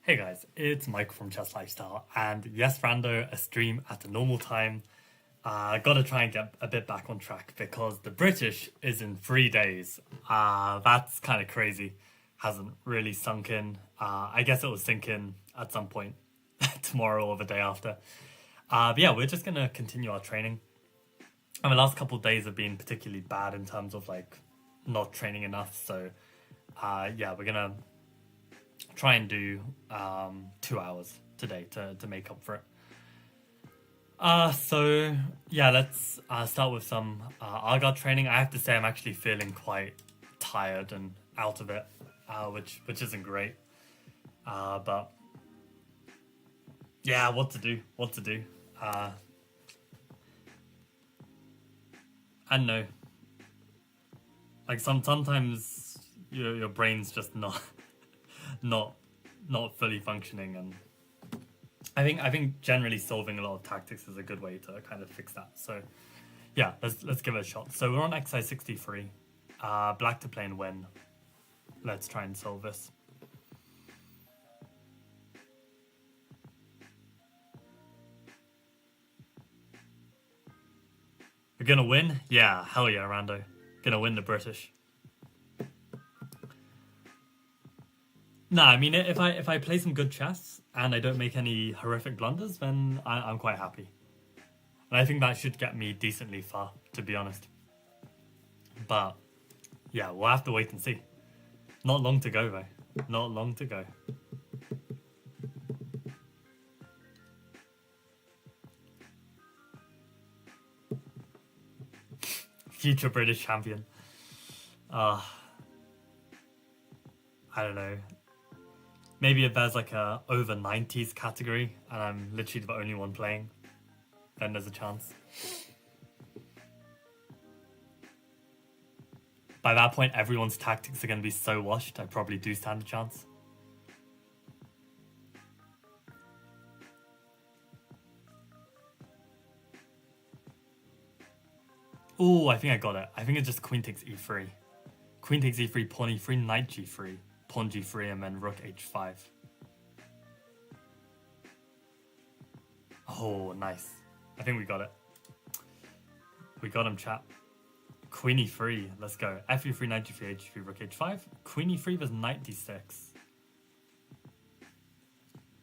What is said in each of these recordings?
Hey guys, it's Mike from Chess Lifestyle, and yes, Rando, a stream at a normal time. Gotta try and get a bit back on track because the British is in 3 days. That's kind of crazy. Hasn't really sunk in. I guess it will sink in at some point tomorrow or the day after. But yeah, we're just gonna continue our training. And the last couple of days have been particularly bad in terms of like not training enough. So yeah, we're gonna try and do 2 hours today to make up for it. So yeah, let's start with some Argard training. I have to say I'm actually feeling quite tired and out of it, which isn't great. But yeah, what to do? I don't know. Like sometimes your brain's just not not fully functioning, and I think generally solving a lot of tactics is a good way to kind of fix that. So yeah, let's give it a shot. So we're on exercise 63. Black to play and win. Let's try and solve this. We're gonna win? Yeah, hell yeah, Rando. Gonna win the British. Nah, I mean, if I play some good chess and I don't make any horrific blunders, then I'm quite happy. And I think that should get me decently far, to be honest. But yeah, we'll have to wait and see. Not long to go, though. Not long to go. Future British champion. I don't know. Maybe if there's like a over 90s category and I'm literally the only one playing, then there's a chance. By that point, everyone's tactics are going to be so washed, I probably do stand a chance. Oh, I think I got it. I think it's just queen takes e3. Queen takes e3, pawn e3, knight g3. Pawn g3 and then rook h5. Oh, nice. I think we got it. We got him, chat. Queen e3, let's go. F e3, knight g3, h3, rook h5. Queen e3 was knight d6.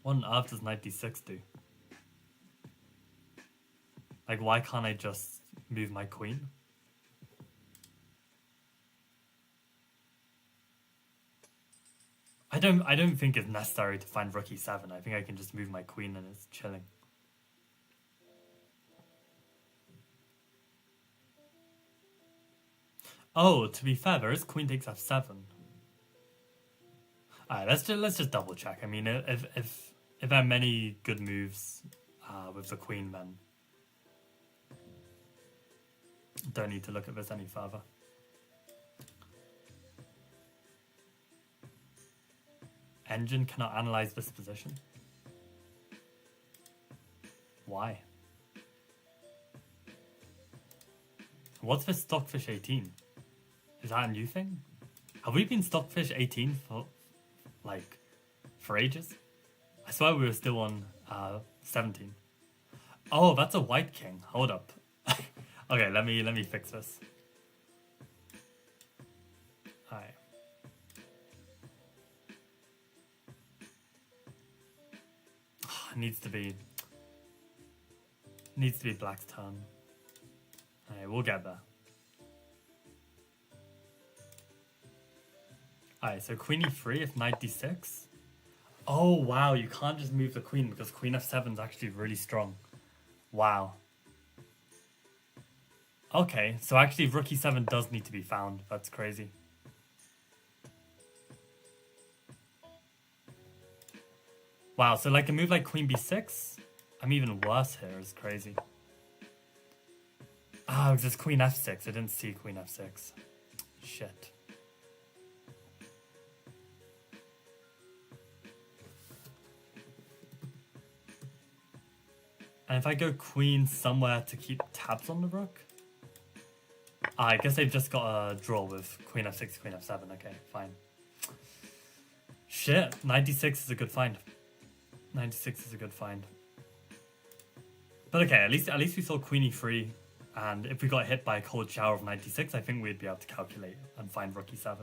What on earth does knight d6 do? Like, why can't I just move my queen? I don't think it's necessary to find rook e7. I think I can just move my queen and it's chilling. Oh, to be fair, there is queen takes f7. Alright, let's just double check. I mean, if there are many good moves with the queen, then don't need to look at this any further. Engine cannot analyze this position. Why? What's this Stockfish 18? Is that a new thing? Have we been Stockfish 18 for ages? I swear we were still on 17. Oh, that's a white king. Hold up. Okay, let me fix this. Alright. Needs to be black's turn. Alright, we'll get there. Alright, so queen e3 if knight d6. Oh wow, you can't just move the queen because queen f7 is actually really strong. Wow. Okay, so actually rook e7 does need to be found. That's crazy. Wow, so like a move like queen b6, I'm even worse here, is crazy. Ah, it was just queen f6, I didn't see queen f6. Shit. And if I go queen somewhere to keep tabs on the rook? I guess they've just got a draw with queen f6, queen f7, okay, fine. Shit, knight d6 is a good find. 96 is a good find. But okay, at least we saw Queen E3, and if we got hit by a cold shower of 96, I think we'd be able to calculate and find Rook E7.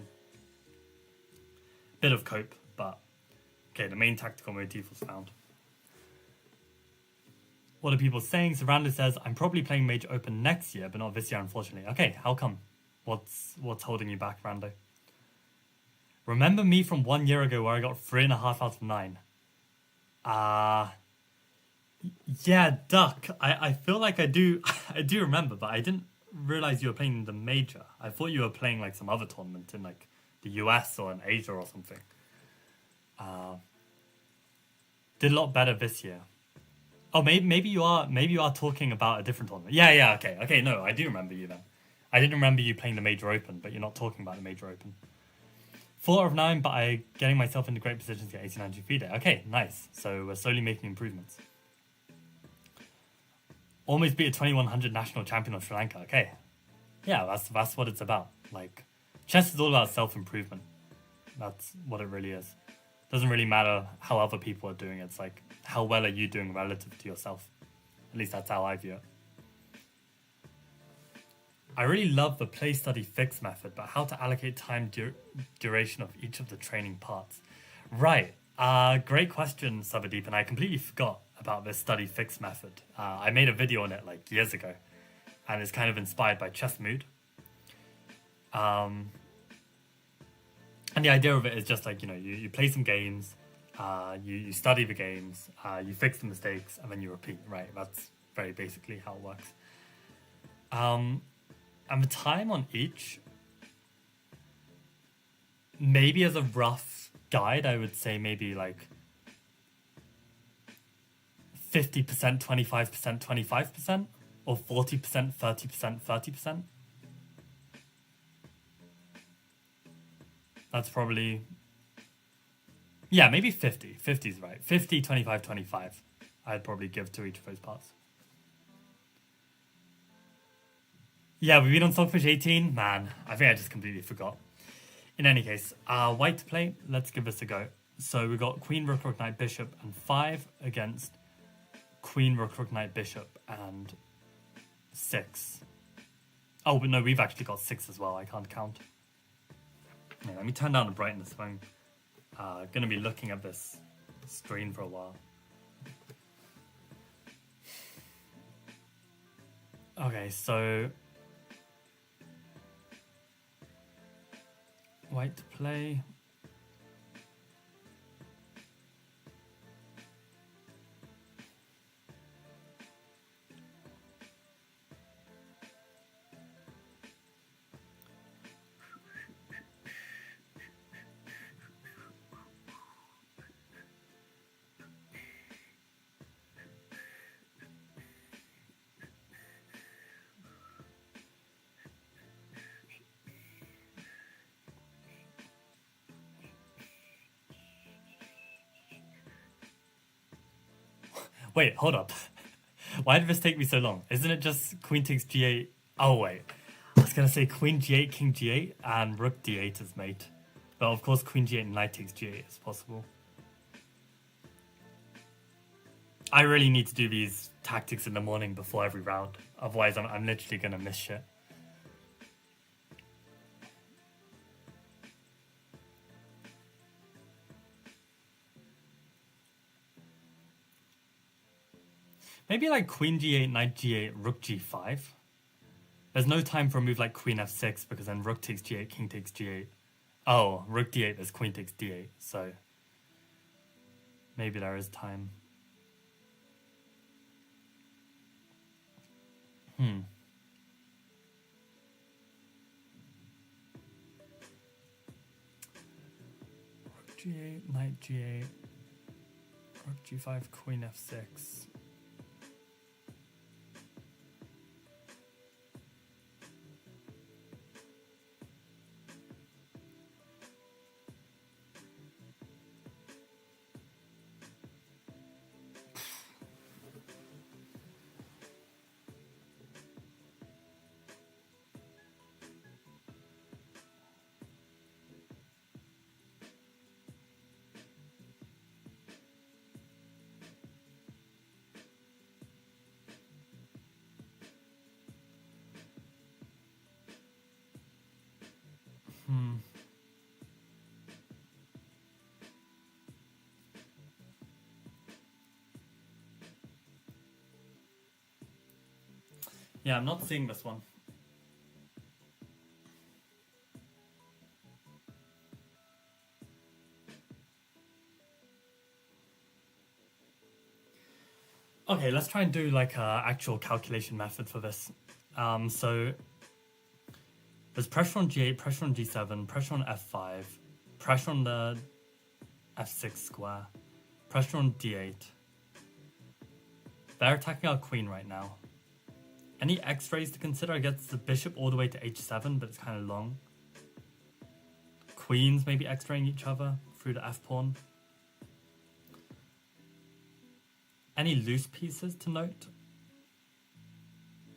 Bit of cope, but okay, the main tactical motif was found. What are people saying? Sarando says, I'm probably playing Major Open next year, but not this year, unfortunately. Okay, how come? What's holding you back, Rando? Remember me from 1 year ago where I got 3.5 out of 9? Yeah, Duck. I feel like I do I do remember, but I didn't realize you were playing the Major. I thought you were playing like some other tournament in like the US or in Asia or something. Did a lot better this year. Oh, maybe you are talking about a different tournament. Yeah, okay, no, I do remember you then. I didn't remember you playing the Major Open, but you're not talking about the Major Open. 4 of 9, but I'm getting myself into great positions to get 89 GP there. Okay, nice. So we're slowly making improvements. Almost beat a 2100 national champion of Sri Lanka. Okay, yeah, that's what it's about. Like, chess is all about self-improvement. That's what it really is. Doesn't really matter how other people are doing it. It's like, how well are you doing relative to yourself? At least that's how I view it. I really love the play study fix method, but how to allocate time duration of each of the training parts. Right. Great question, Sabadeep, and I completely forgot about this study fix method. I made a video on it like years ago, and it's kind of inspired by Chess Mood. And the idea of it is just like, you play some games, you study the games, you fix the mistakes, and then you repeat, right? That's very basically how it works. And the time on each, maybe as a rough guide, I would say maybe like 50%, 25%, 25%, or 40%, 30%, 30%. That's probably, yeah, maybe 50. 50 is right. 50, 25, 25. I'd probably give to each of those parts. Yeah, we've been on Stockfish 18. Man, I think I just completely forgot. In any case, white to play. Let's give this a go. So we got Queen, Rook, Rook, Knight, Bishop, and 5 against Queen, Rook, Rook, Knight, Bishop, and 6. Oh, but no, we've actually got 6 as well. I can't count. Yeah, let me turn down the brightness. I'm going to be looking at this screen for a while. Okay, so white to play. Wait, hold up. Why did this take me so long? Isn't it just Queen takes G8? Oh, wait. I was going to say Queen G8, King G8, and Rook D8 is mate. But of course, Queen G8 and Knight takes G8 is possible. I really need to do these tactics in the morning before every round. Otherwise, I'm literally going to miss shit. Maybe like Queen G8, Knight G8, Rook G5. There's no time for a move like Queen F6 because then Rook takes G8, King takes G8. Oh, Rook D8, there's Queen takes D8, so maybe there is time. Rook G8, Knight G8, Rook G5, Queen F6. Yeah, I'm not seeing this one. Okay, let's try and do like a actual calculation method for this. So there's pressure on G8, pressure on G7, pressure on F5, pressure on the F6 square, pressure on D8. They're attacking our queen right now. Any X-rays to consider? I guess the bishop all the way to H7, but it's kind of long. Queens maybe X-raying each other through the F-pawn. Any loose pieces to note?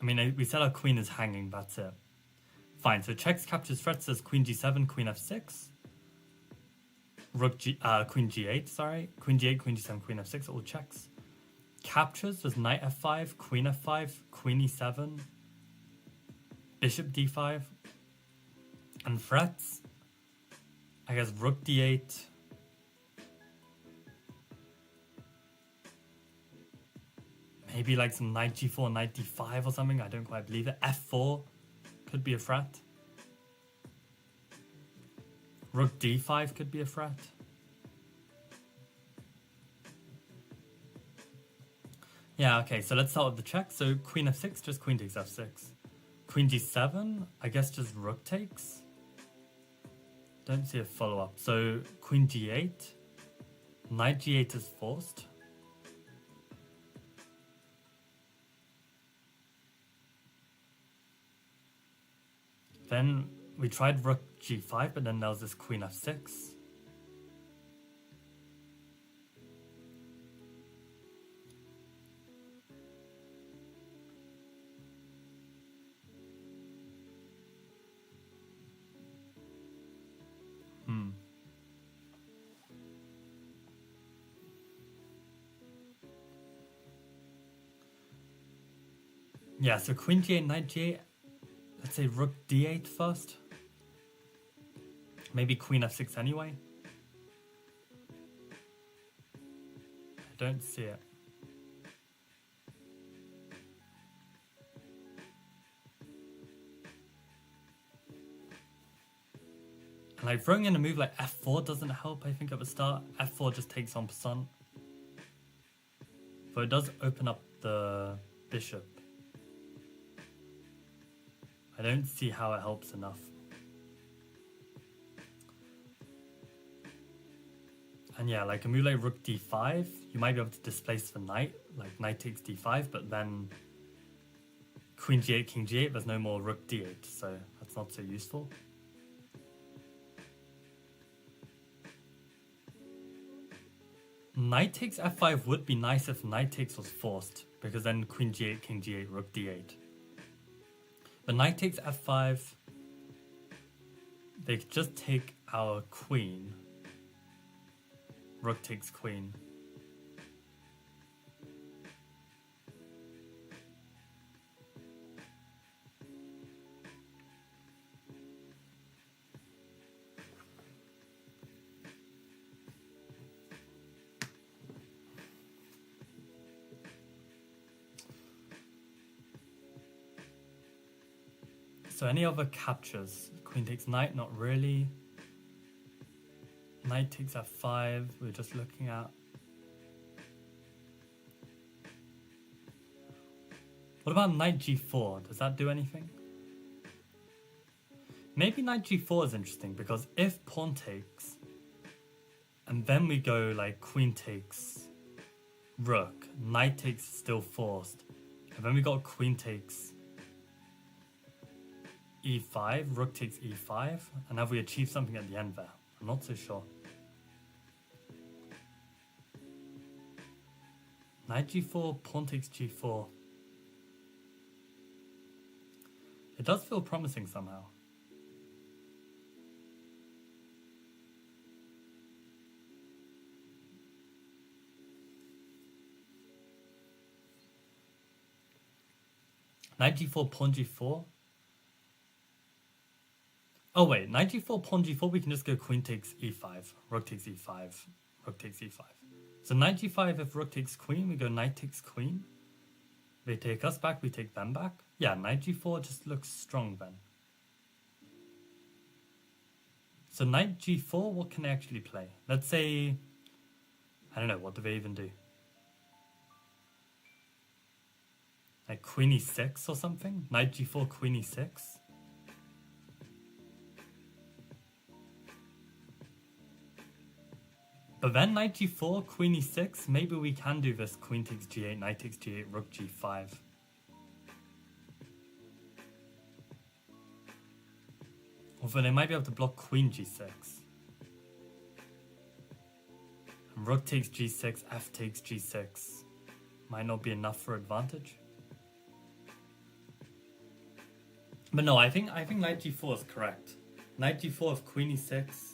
I mean, we said our queen is hanging, that's it. Fine, so checks, captures, threats as queen G7, queen F6. Queen G8, sorry. Queen G8, queen G7, queen F6, all checks. Captures was knight F5, queen F5, queen E7, bishop D5. And threats, I guess rook D8. Maybe like some knight G4, knight D5 or something, I don't quite believe it. F4 could be a threat. Rook D5 could be a threat. Yeah, okay, so let's start with the check. So queen F6, just queen takes F6. Queen G7, I guess just rook takes. Don't see a follow-up. So queen G8, knight G8 is forced. Then we tried rook G5, but then there was this queen F6. Yeah, so queen G8, knight G8. Let's say rook D8 first. Maybe queen F6 anyway. I don't see it. And like throwing in a move like F4 doesn't help, I think, at the start. F4 just takes on %. But it does open up the bishop. I don't see how it helps enough. And yeah, like a move like rook D5, you might be able to displace the knight, like knight takes D5, but then queen G8, king G8, there's no more rook D8, so that's not so useful. Knight takes F5 would be nice if knight takes was forced, because then queen G8, king G8, rook D8. But knight takes F5, they could just take our queen. Rook takes queen. So any other captures? Queen takes knight, not really. Knight takes F5, we're just looking at. What about knight G4? Does that do anything? Maybe knight G4 is interesting because if pawn takes, and then we go like queen takes rook, knight takes still forced, and then we got queen takes E5, rook takes E5, and have we achieved something at the end there? I'm not so sure. Knight G4, pawn takes G4. It does feel promising somehow. Knight G4, pawn G4. Oh wait, knight g4, pawn g4, we can just go queen takes e5, rook takes e5, rook takes e5. So knight g5, if rook takes queen, we go knight takes queen. They take us back, we take them back. Yeah, knight g4 just looks strong then. So knight g4, what can I actually play? Let's say, I don't know, what do they even do? Like queen e6 or something? Knight g4, queen e6? But then knight g4, queen e6, maybe we can do this queen takes g8, knight takes g8, rook g5. Although they might be able to block queen g6. And rook takes g6, f takes g6. Might not be enough for advantage. But no, I think knight g4 is correct. Knight g4 of queen e6.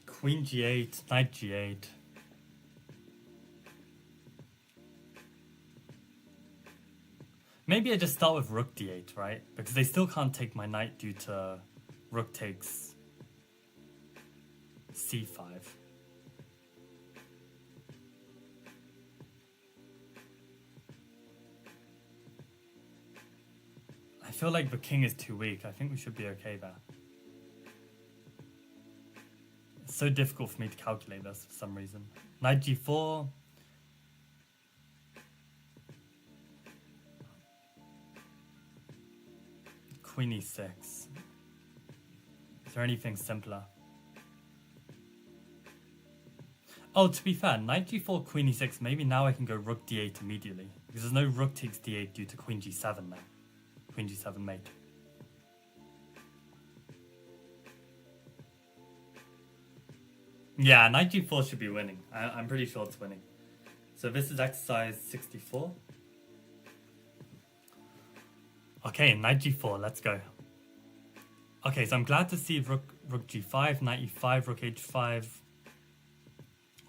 Queen g8, knight g8. Maybe I just start with rook d8, right? Because they still can't take my knight due to rook takes c5. I feel like the king is too weak. I think we should be okay there. It's so difficult for me to calculate this for some reason. Knight g4. Queen e6. Is there anything simpler? Oh, to be fair, knight g4, queen e6, maybe now I can go rook d8 immediately. Because there's no rook takes d8 due to queen g7 now. Queen g7 mate. Yeah, knight g4 should be winning. I'm pretty sure it's winning. So this is exercise 64. Okay, knight g4, let's go. Okay, so I'm glad to see rook g5, knight e5, rook h5.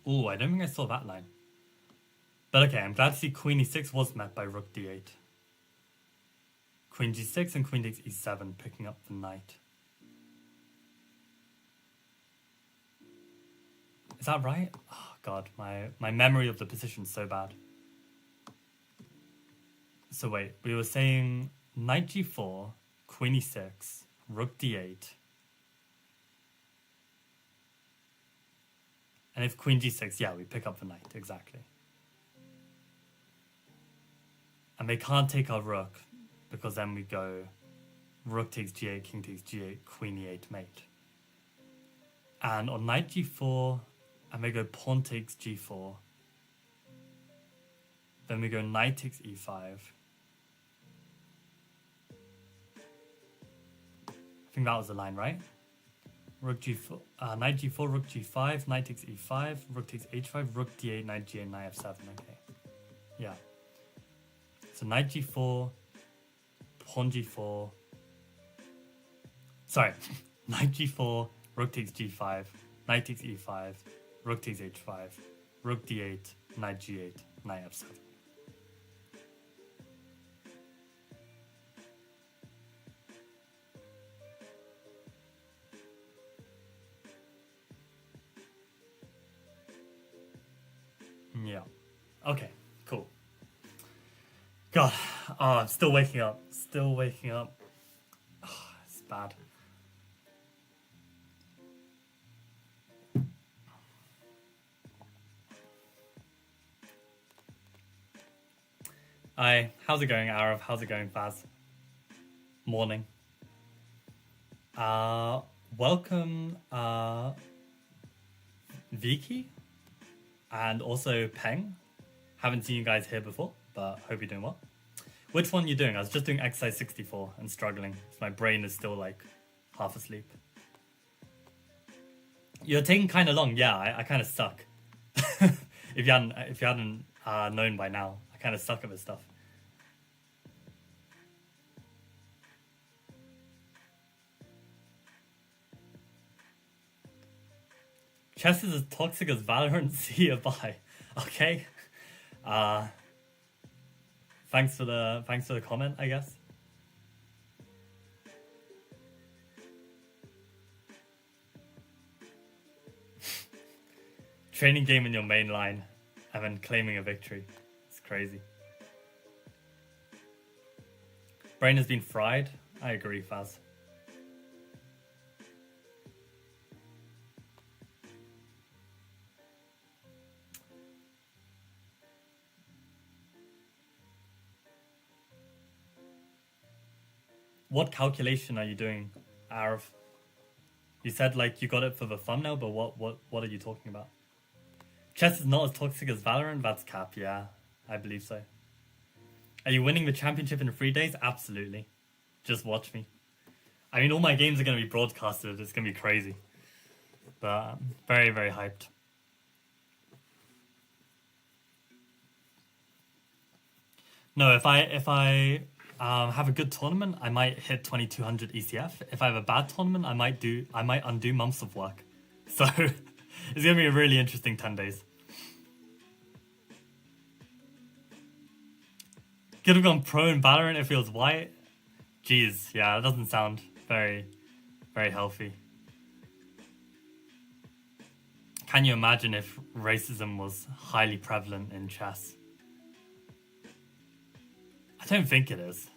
Ooh, I don't think I saw that line. But okay, I'm glad to see queen e6 was met by rook d8. Queen g6 and queen takes e7, picking up the knight. Is that right? Oh god, my memory of the position is so bad. So wait, we were saying knight g4, queen e6, rook d8. And if queen g6, yeah, we pick up the knight, exactly. And they can't take our rook, because then we go rook takes g8, king takes g8, queen e8 mate. And on knight g4, and they go pawn takes g4. Then we go knight takes e5. I think that was the line, right? Rook g4, knight g4, rook g5, knight takes e5, rook takes h5, rook d8, knight g8, knight f7. Okay, yeah. So knight g4, pawn g4. Sorry, knight g4, rook takes g5, knight takes e5, rook takes h5, rook d8, knight g8, knight f7. Yeah. Okay, cool. God, oh, I'm still waking up. Still waking up. Oh, it's bad. Hi, how's it going, Arav? How's it going, Faz? Morning. Welcome, Vicky, and also Peng. Haven't seen you guys here before, but hope you're doing well. Which one are you doing? I was just doing exercise 64 and struggling. So my brain is still like half asleep. You're taking kind of long. Yeah, I kind of suck. if you hadn't known by now, I kind of suck at this stuff. Chess is as toxic as Valorant. See you, bye. Okay. Uh, thanks for the comment, I guess. Training game in your main line and then claiming a victory. It's crazy. Brain has been fried. I agree, Faz. What calculation are you doing, Arav? You said like you got it for the thumbnail, but what are you talking about? Chess is not as toxic as Valorant. That's cap, yeah, I believe so. Are you winning the championship in 3 days? Absolutely. Just watch me. I mean, all my games are going to be broadcasted. It's going to be crazy. But very, very hyped. No, if I have a good tournament, I might hit 2200 ECF. If I have a bad tournament, I might undo months of work. So it's gonna be a really interesting 10 days. Could have gone pro in Valorant if he was white. Jeez, yeah, that doesn't sound very, very healthy. Can you imagine if racism was highly prevalent in chess? I don't think it is.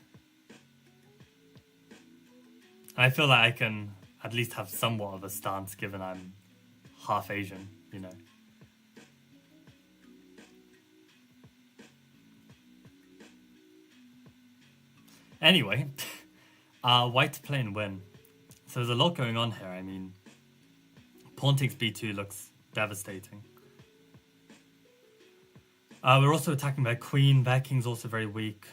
I feel like I can at least have somewhat of a stance given I'm half Asian, you know. Anyway, white to play and win. So there's a lot going on here. I mean, pawn takes b2 looks devastating. We're also attacking their queen. Their king's also very weak.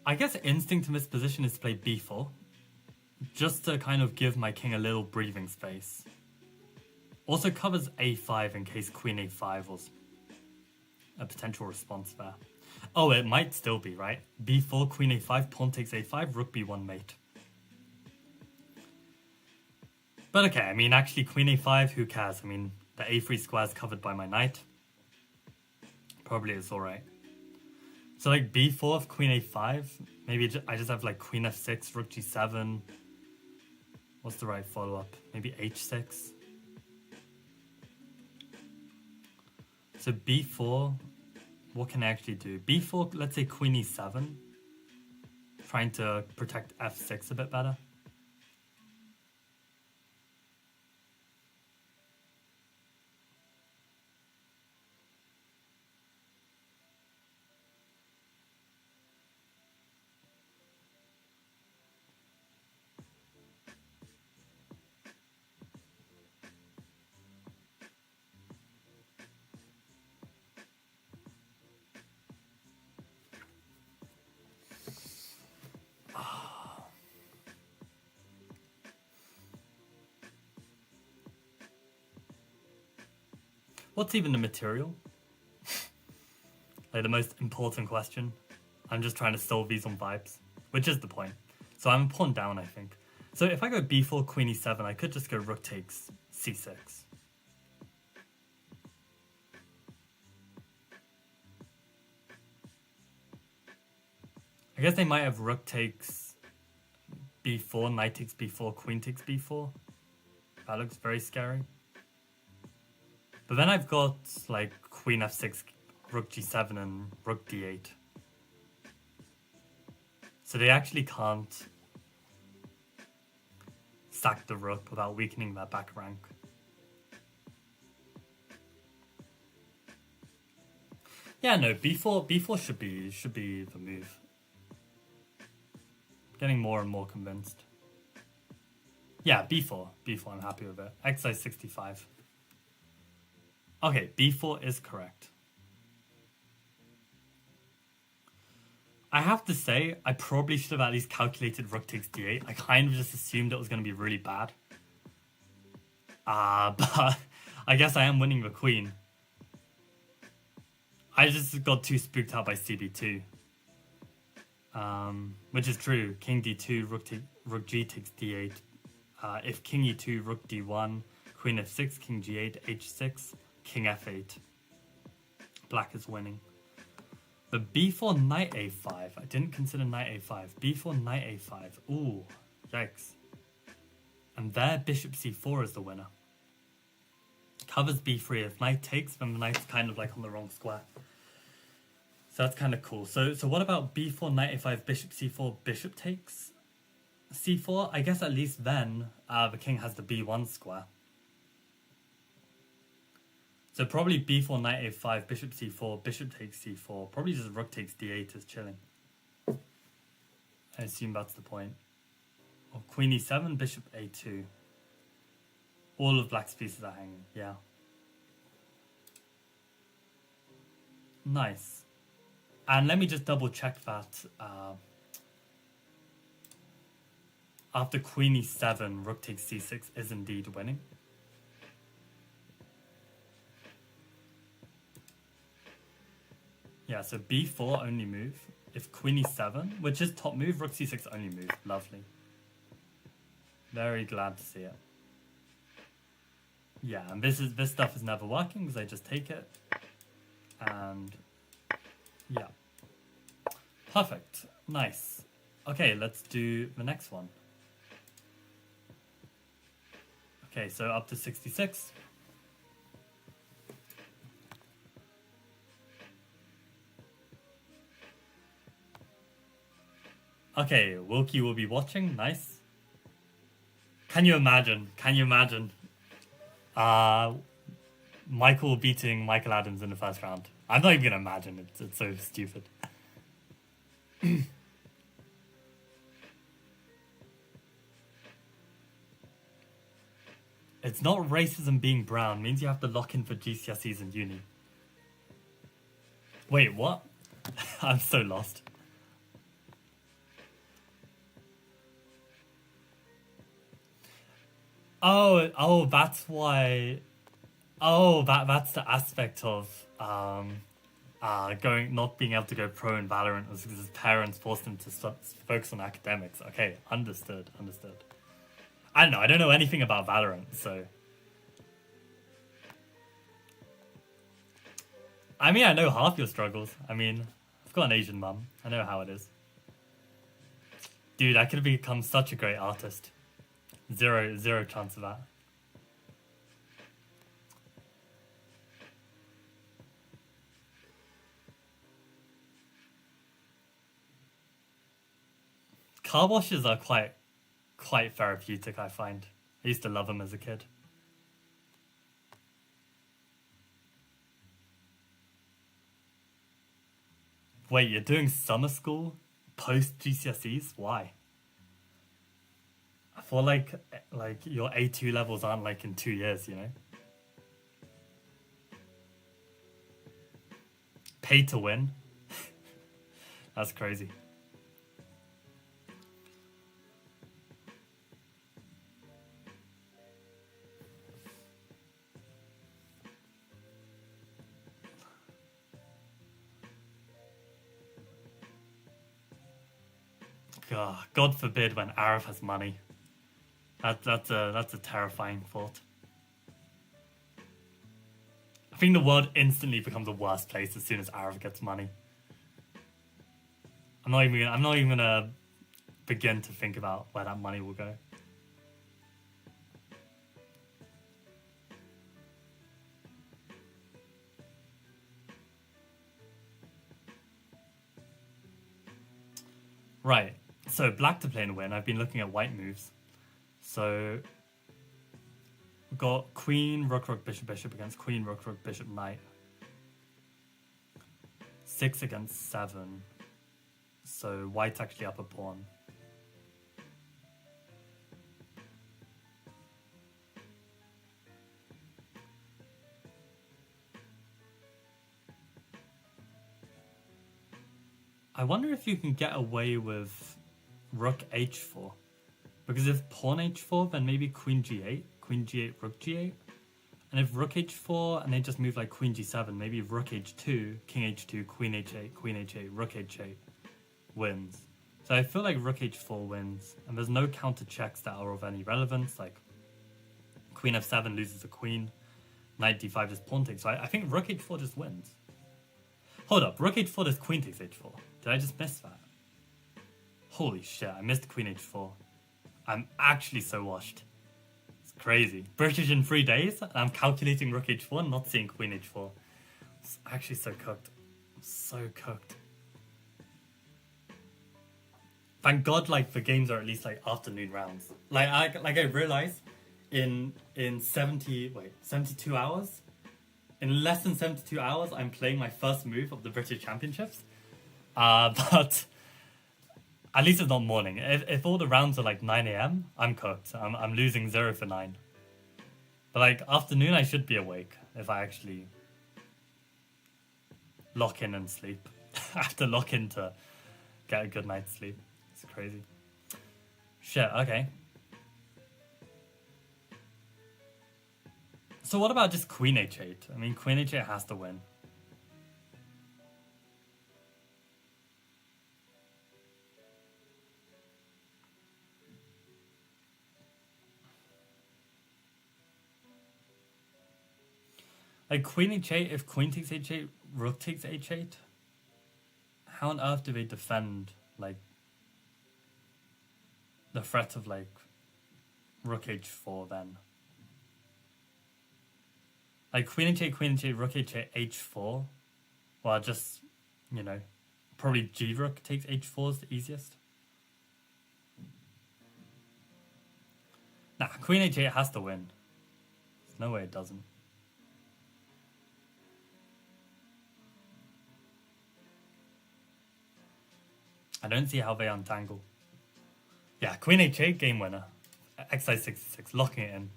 I guess instinct in this position is to play b4, just to kind of give my king a little breathing space. Also covers a5 in case queen a5 was a potential response there. Oh, it might still be, right? b4, queen a5, pawn takes a5, rook b1 mate. But okay, I mean, actually queen a5, who cares? I mean, the a3 square is covered by my knight. Probably it's alright. So like b4, queen a5, maybe I just have like queen f6, rook g7. What's the right follow-up? Maybe h6. So b4, what can I actually do? b4, let's say queen e7. Trying to protect f6 a bit better. What's even the material? Like the most important question. I'm just trying to solve these on vibes, which is the point. So I'm a pawn down, I think. So if I go b4, queen e7, I could just go rook takes c6. I guess they might have rook takes b4, knight takes b4, queen takes b4. That looks very scary. But then I've got like queen f6, rook g7 and rook d8. So they actually can't sack the rook without weakening their back rank. Yeah, no, b4 should be the move. Getting more and more convinced. Yeah, b4. b4, I'm happy with it. Exercise 65. Okay, b4 is correct. I have to say, I probably should have at least calculated rook takes d8. I kind of just assumed it was going to be really bad. But I guess I am winning the queen. I just got too spooked out by cb2. Which is true. King d2, rook g takes d8. If king e2, rook d1, queen f6, king g8, h6, king f8. Black is winning. But b4, knight a5. I didn't consider knight a5. b4, knight a5. Ooh, yikes. And there, bishop c4 is the winner. Covers b3. If knight takes, then the knight's kind of like on the wrong square. So that's kind of cool. So what about b4, knight a5, bishop c4, bishop takes c4? I guess at least then the king has the b1 square. So probably b4, knight a5, bishop c4, bishop takes c4. Probably just rook takes d8 is chilling. I assume that's the point. Or queen e7, bishop a2. All of black's pieces are hanging, yeah. Nice. And let me just double check that. After queen e7, rook takes c6 is indeed winning. Yeah, so b4 only move. If queen e7, which is top move, rook c6 only move. Lovely. Very glad to see it. Yeah, and this stuff is never working because I just take it. And yeah. Perfect. Nice. Okay, let's do the next one. Okay, so up to 66. Okay, Wilkie will be watching. Nice. Can you imagine? Can you imagine? Michael beating Michael Adams in the first round. I'm not even gonna imagine it. It's so stupid. It's not racism being brown. It means you have to lock in for GCSEs and uni. Wait, what? I'm so lost. Oh, that's why. Oh, that's the aspect of not being able to go pro in Valorant was because his parents forced him to focus on academics. Okay, understood. I don't know anything about Valorant, so. I mean, I know half your struggles. I mean, I've got an Asian mum. I know how it is. Dude, I could have become such a great artist. Zero chance of that. Car washes are quite therapeutic, I find. I used to love them as a kid. Wait, you're doing summer school post GCSEs? Why? I feel like your A2 levels aren't like in 2 years, you know? Pay to win? That's crazy. God forbid when Arif has money. That's a terrifying thought. I think the world instantly becomes a worse place as soon as Arif gets money. I'm not even gonna begin to think about where that money will go. Right. So black to play and win. I've been looking at white moves. So we've got queen, rook, rook, bishop, bishop against queen, rook, rook, bishop, knight. 6 against 7. So white's actually up a pawn. I wonder if you can get away with rook h4. Because if pawn h4, then maybe queen g8, rook g8. And if rook h4 and they just move like queen g7, maybe rook h2, king h2, queen h8, rook h8 wins. So I feel like rook h4 wins, and there's no counter checks that are of any relevance, like queen f7 loses a queen, knight d5 just pawn takes. So I think rook h4 just wins. Hold up, rook h4 does queen takes h4. Did I just miss that? Holy shit, I missed queen h4. I'm actually so washed. It's crazy. British in 3 days, and I'm calculating rook h4 and not seeing queen h4. It's actually so cooked. I'm so cooked. Thank God, like, the games are at least, like, afternoon rounds. I realized in 72 hours, in less than 72 hours, I'm playing my first move of the British Championships. But at least it's not morning. If all the rounds are like 9 a.m, I'm cooked. I'm losing 0 for 9. But like afternoon, I should be awake if I actually lock in and sleep. I have to lock in to get a good night's sleep. It's crazy. Shit, okay. So what about just queen h8? I mean, queen h8 has to win. Like queen h8, if queen takes h8, rook takes h8, how on earth do they defend like the threat of like rook h4 then? Like queen h8, rook h8, h4. Well, just, you know, probably g rook takes h4 is the easiest. Nah, queen h8 has to win. There's no way it doesn't. I don't see how they untangle. Yeah, queen h8, game winner. Xi 66, locking it in.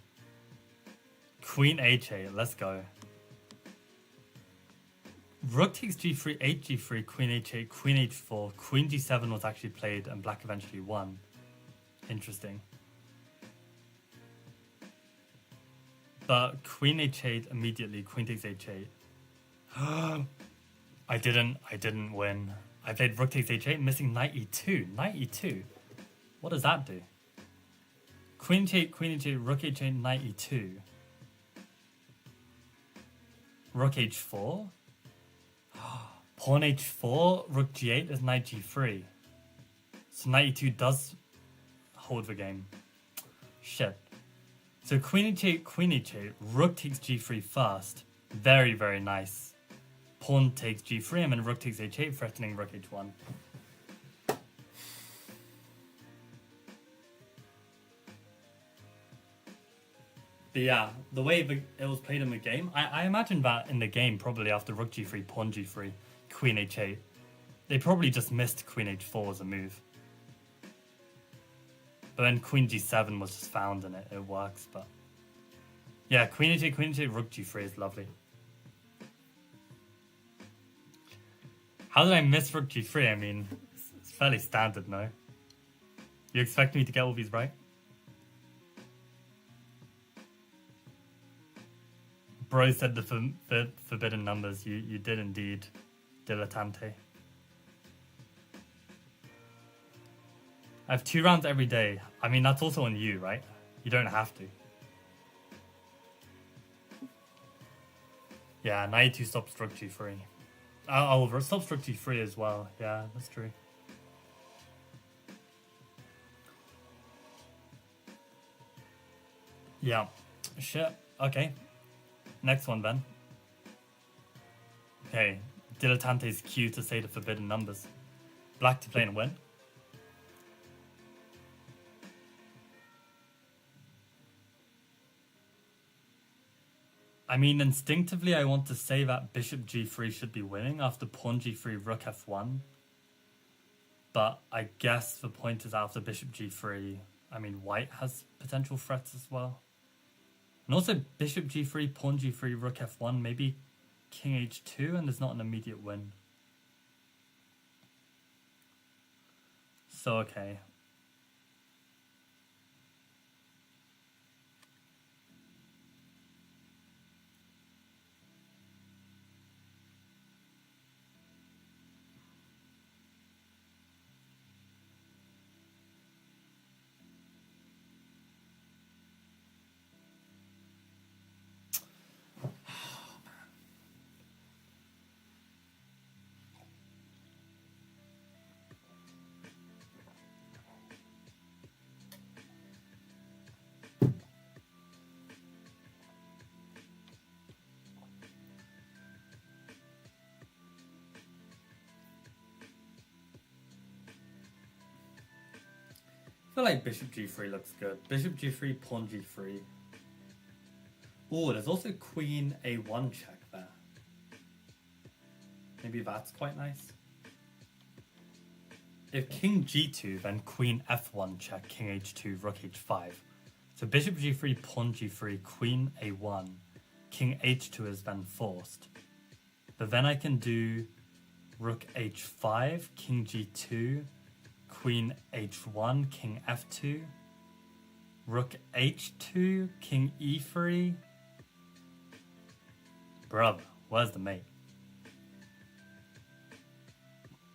Queen h8, let's go. Rook takes g3, h3, queen h8, queen h4, queen g7 was actually played and black eventually won. Interesting. But queen h8 immediately, queen takes h8. I didn't win. I played rook takes h8, missing knight e2. Knight e2? What does that do? Queen h8, rook h8, knight e2. Rook h4? Pawn h4, rook g8 is knight g3. So knight e2 does hold the game. Shit. So queen h8, rook takes g3 first. Very, very nice. Pawn takes g3 and then rook takes h8, threatening rook h1. But yeah, the way it was played in the game, I imagine that in the game, probably after rook g3, pawn g3, queen h8, they probably just missed queen h4 as a move. But then queen g7 was just found and it works, but... Yeah, queen h8, rook g3 is lovely. How did I miss rook g3? I mean, it's fairly standard, no? You expect me to get all these right? Bro said the forbidden numbers. You did indeed, dilettante. I have 2 rounds every day. I mean, that's also on you, right? You don't have to. Yeah, knight e2 stops rook g3. Oh, stops rook g3 as well. Yeah, that's true. Yeah. Shit. Okay. Next one, then. Okay. Dilettante's cue to say the forbidden numbers. Black to play and win. I mean, instinctively, I want to say that bishop g3 should be winning after pawn g3, rook f1. But I guess the point is after bishop g3, I mean, white has potential threats as well. And also bishop g3, pawn g3, rook f1, maybe king h2, and there's not an immediate win. So okay. I feel like bishop g3 looks good. Bishop g3, pawn g3. Oh, there's also queen a1 check there. Maybe that's quite nice. If king g2, then queen f1 check, king h2, rook h5. So bishop g3, pawn g3, queen a1, king h2 is then forced. But then I can do rook h5, king g2, queen h1, king f2, rook h2, king e3. Bruv, where's the mate?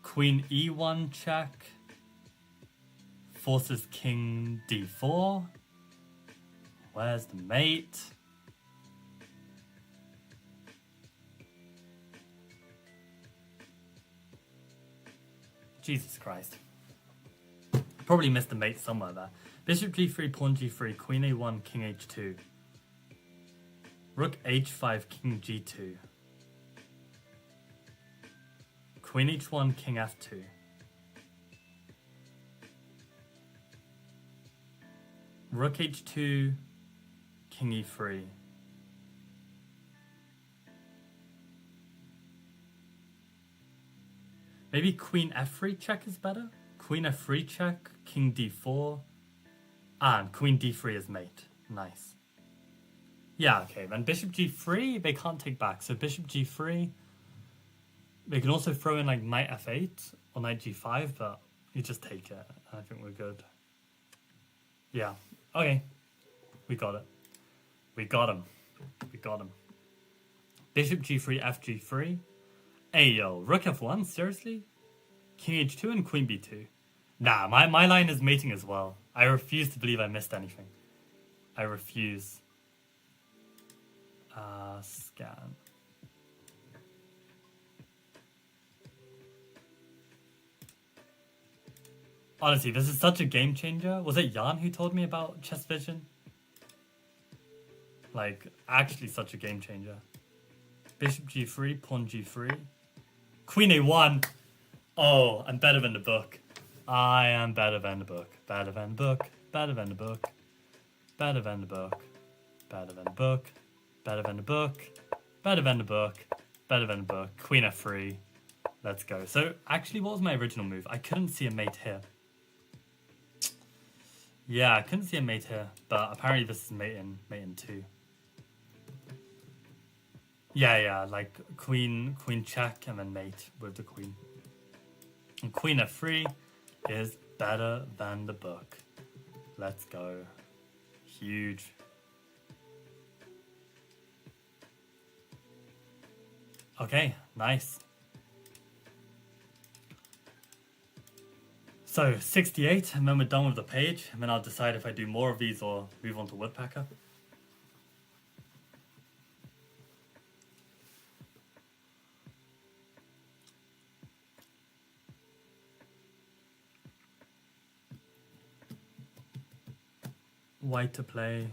Queen e1 check, forces king d4. Where's the mate? Jesus Christ. Probably missed the mate somewhere there. Bishop g3, pawn g3, queen a1, king h2. Rook h5, king g2. Queen h1, king f2. Rook h2, king e3. Maybe queen f3 check is better? Queen f3 check, king d4. And queen d3 is mate. Nice. Yeah, okay, then bishop g3, they can't take back. So bishop g3, they can also throw in like knight f8 or knight g5, but you just take it. I think we're good. Yeah, okay. We got it. We got him. We got him. Bishop g3, f g3. Hey, yo, rook f1, seriously? King h2 and queen b2. Nah, my line is mating as well. I refuse to believe I missed anything. I refuse. Scan. Honestly, this is such a game changer. Was it Jan who told me about chess vision? Like, actually such a game changer. Bishop g3, pawn g3. Queen a1. Oh, I'm better than the book. I am better than the book. Better than the book. Better than the book. Better than the book. Better than the book. Better than the book. Better than the book. Better than the book. Queen f3. Let's go. So, actually, what was my original move? I couldn't see a mate here. Yeah, I couldn't see a mate here. But apparently this is mate in 2. Yeah, like queen check and then mate with the queen. And queen f3 is better than the book. Let's go. Huge. Okay, nice. So 68, and then we're done with the page, and then I'll decide if I do more of these or move on to Woodpecker. White to play.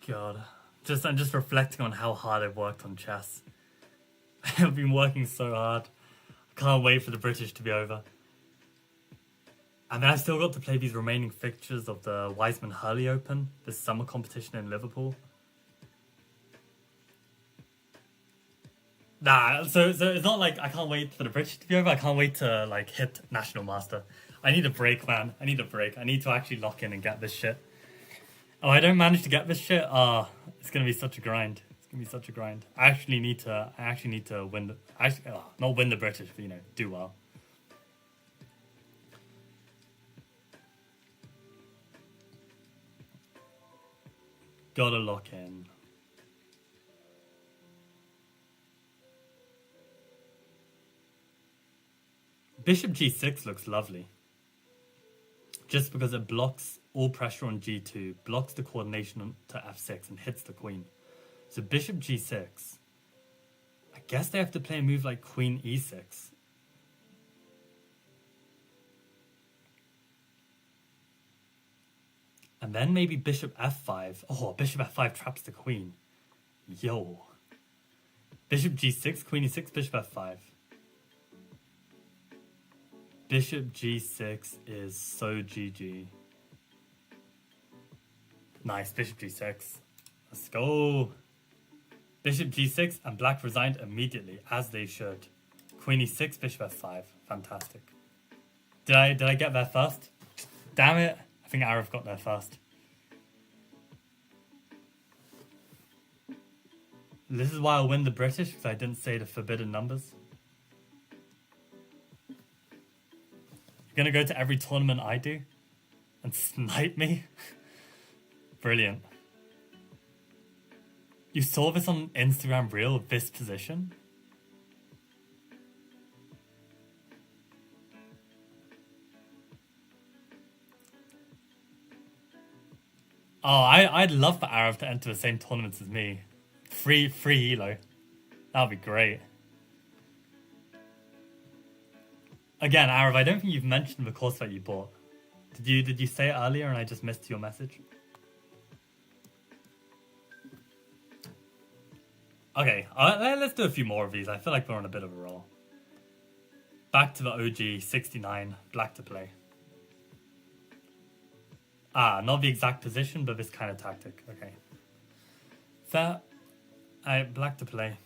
God. I'm just reflecting on how hard I've worked on chess. I've been working so hard. I can't wait for the British to be over. And then I've still got to play these remaining fixtures of the Wiseman Hurley Open, this summer competition in Liverpool. Nah, so it's not like I can't wait for the British to be over. I can't wait to like hit National Master. I need a break, man. I need a break. I need to actually lock in and get this shit. Oh, I don't manage to get this shit. It's gonna be such a grind. It's gonna be such a grind. I actually need to win the, not win the British, but do well. Gotta lock in. Bishop g6 looks lovely. Just because it blocks all pressure on g2, blocks the coordination to f6 and hits the queen. So bishop g6. I guess they have to play a move like queen e6. And then maybe bishop f5. Oh, bishop f5 traps the queen. Yo. Bishop g6, queen e6, bishop f5. Bishop g6 is so GG. Nice, bishop g6. Let's go. Bishop g6 and black resigned immediately, as they should. Queen e6, bishop f5. Fantastic. Did I get there first? Damn it. I think Arif got there first. This is why I'll win the British, because I didn't say the forbidden numbers. You're gonna go to every tournament I do and snipe me? Brilliant. You saw this on Instagram Reel, this position? Oh, I'd love for Arab to enter the same tournaments as me. Free elo. That would be great. Again, Arab, I don't think you've mentioned the course that you bought. Did you say it earlier and I just missed your message? Okay, let's do a few more of these. I feel like we're on a bit of a roll. Back to the OG 69, black to play. Not the exact position, but this kind of tactic. Okay. Fair. Alright, black to play.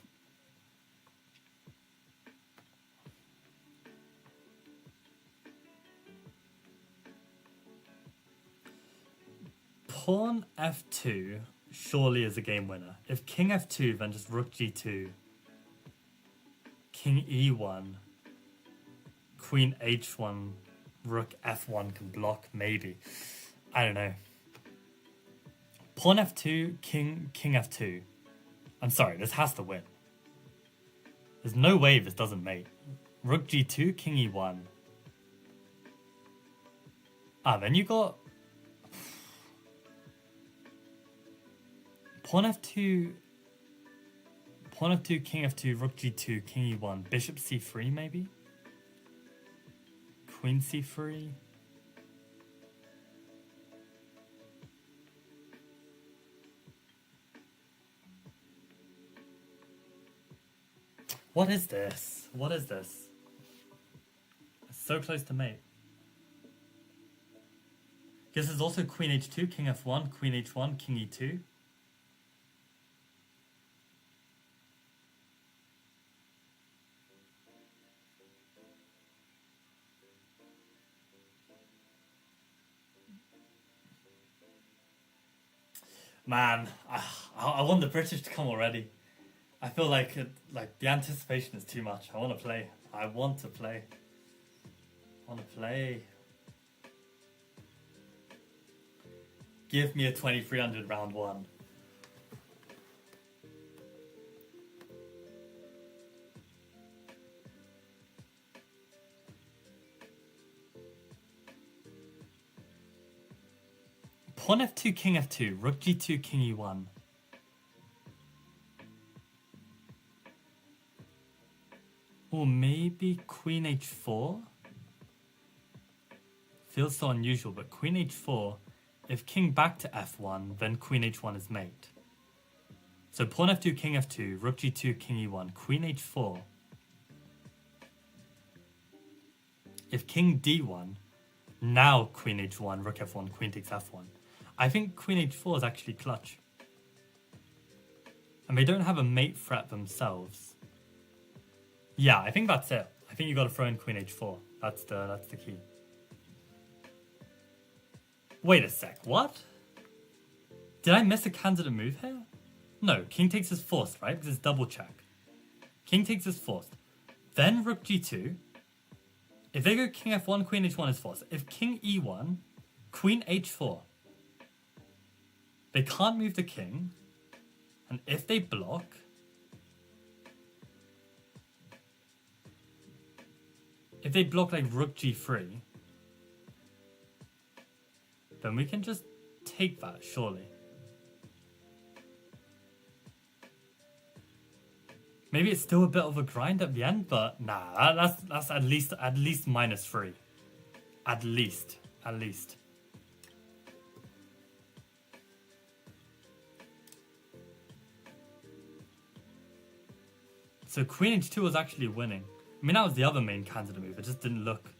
Pawn f2 surely is a game winner. If king f2, then just rook g2. King e1. Queen h1. Rook f1 can block, maybe. I don't know. Pawn f2, king f2. I'm sorry, this has to win. There's no way this doesn't mate. Rook g2, king e1. Then you got... Pawn f2, king f2, rook g2, king e1. Bishop c3 maybe? Queen c3. What is this? What is this? It's so close to mate. Guess there's also queen h2, king f1, queen h1, king e2. Man, I want the British to come already. I feel like the anticipation is too much. I want to play. I want to play. I want to play. Give me a 2300 round one. Pawn f2, king f2, rook g2, king e1. Or maybe queen h4? Feels so unusual, but queen h4, if king back to f1, then queen h1 is mate. So pawn f2, king f2, rook g2, king e1, queen h4. If king d1, now queen h1, rook f1, queen takes f1. I think queen h4 is actually clutch. And they don't have a mate threat themselves. Yeah, I think that's it. I think you got to throw in queen h4. That's the key. Wait a sec, what? Did I miss a candidate move here? No, king takes is forced, right? Because it's double check. King takes is forced. Then rook g2. If they go king f1, queen h1 is forced. If king e1, queen h4. They can't move the king. And if they block... If they block like rook g3, then we can just take that, surely. Maybe it's still a bit of a grind at the end, but nah, that's at least -3. At least. So queen h2 was actually winning. I mean, that was the other main candidate move. It just didn't look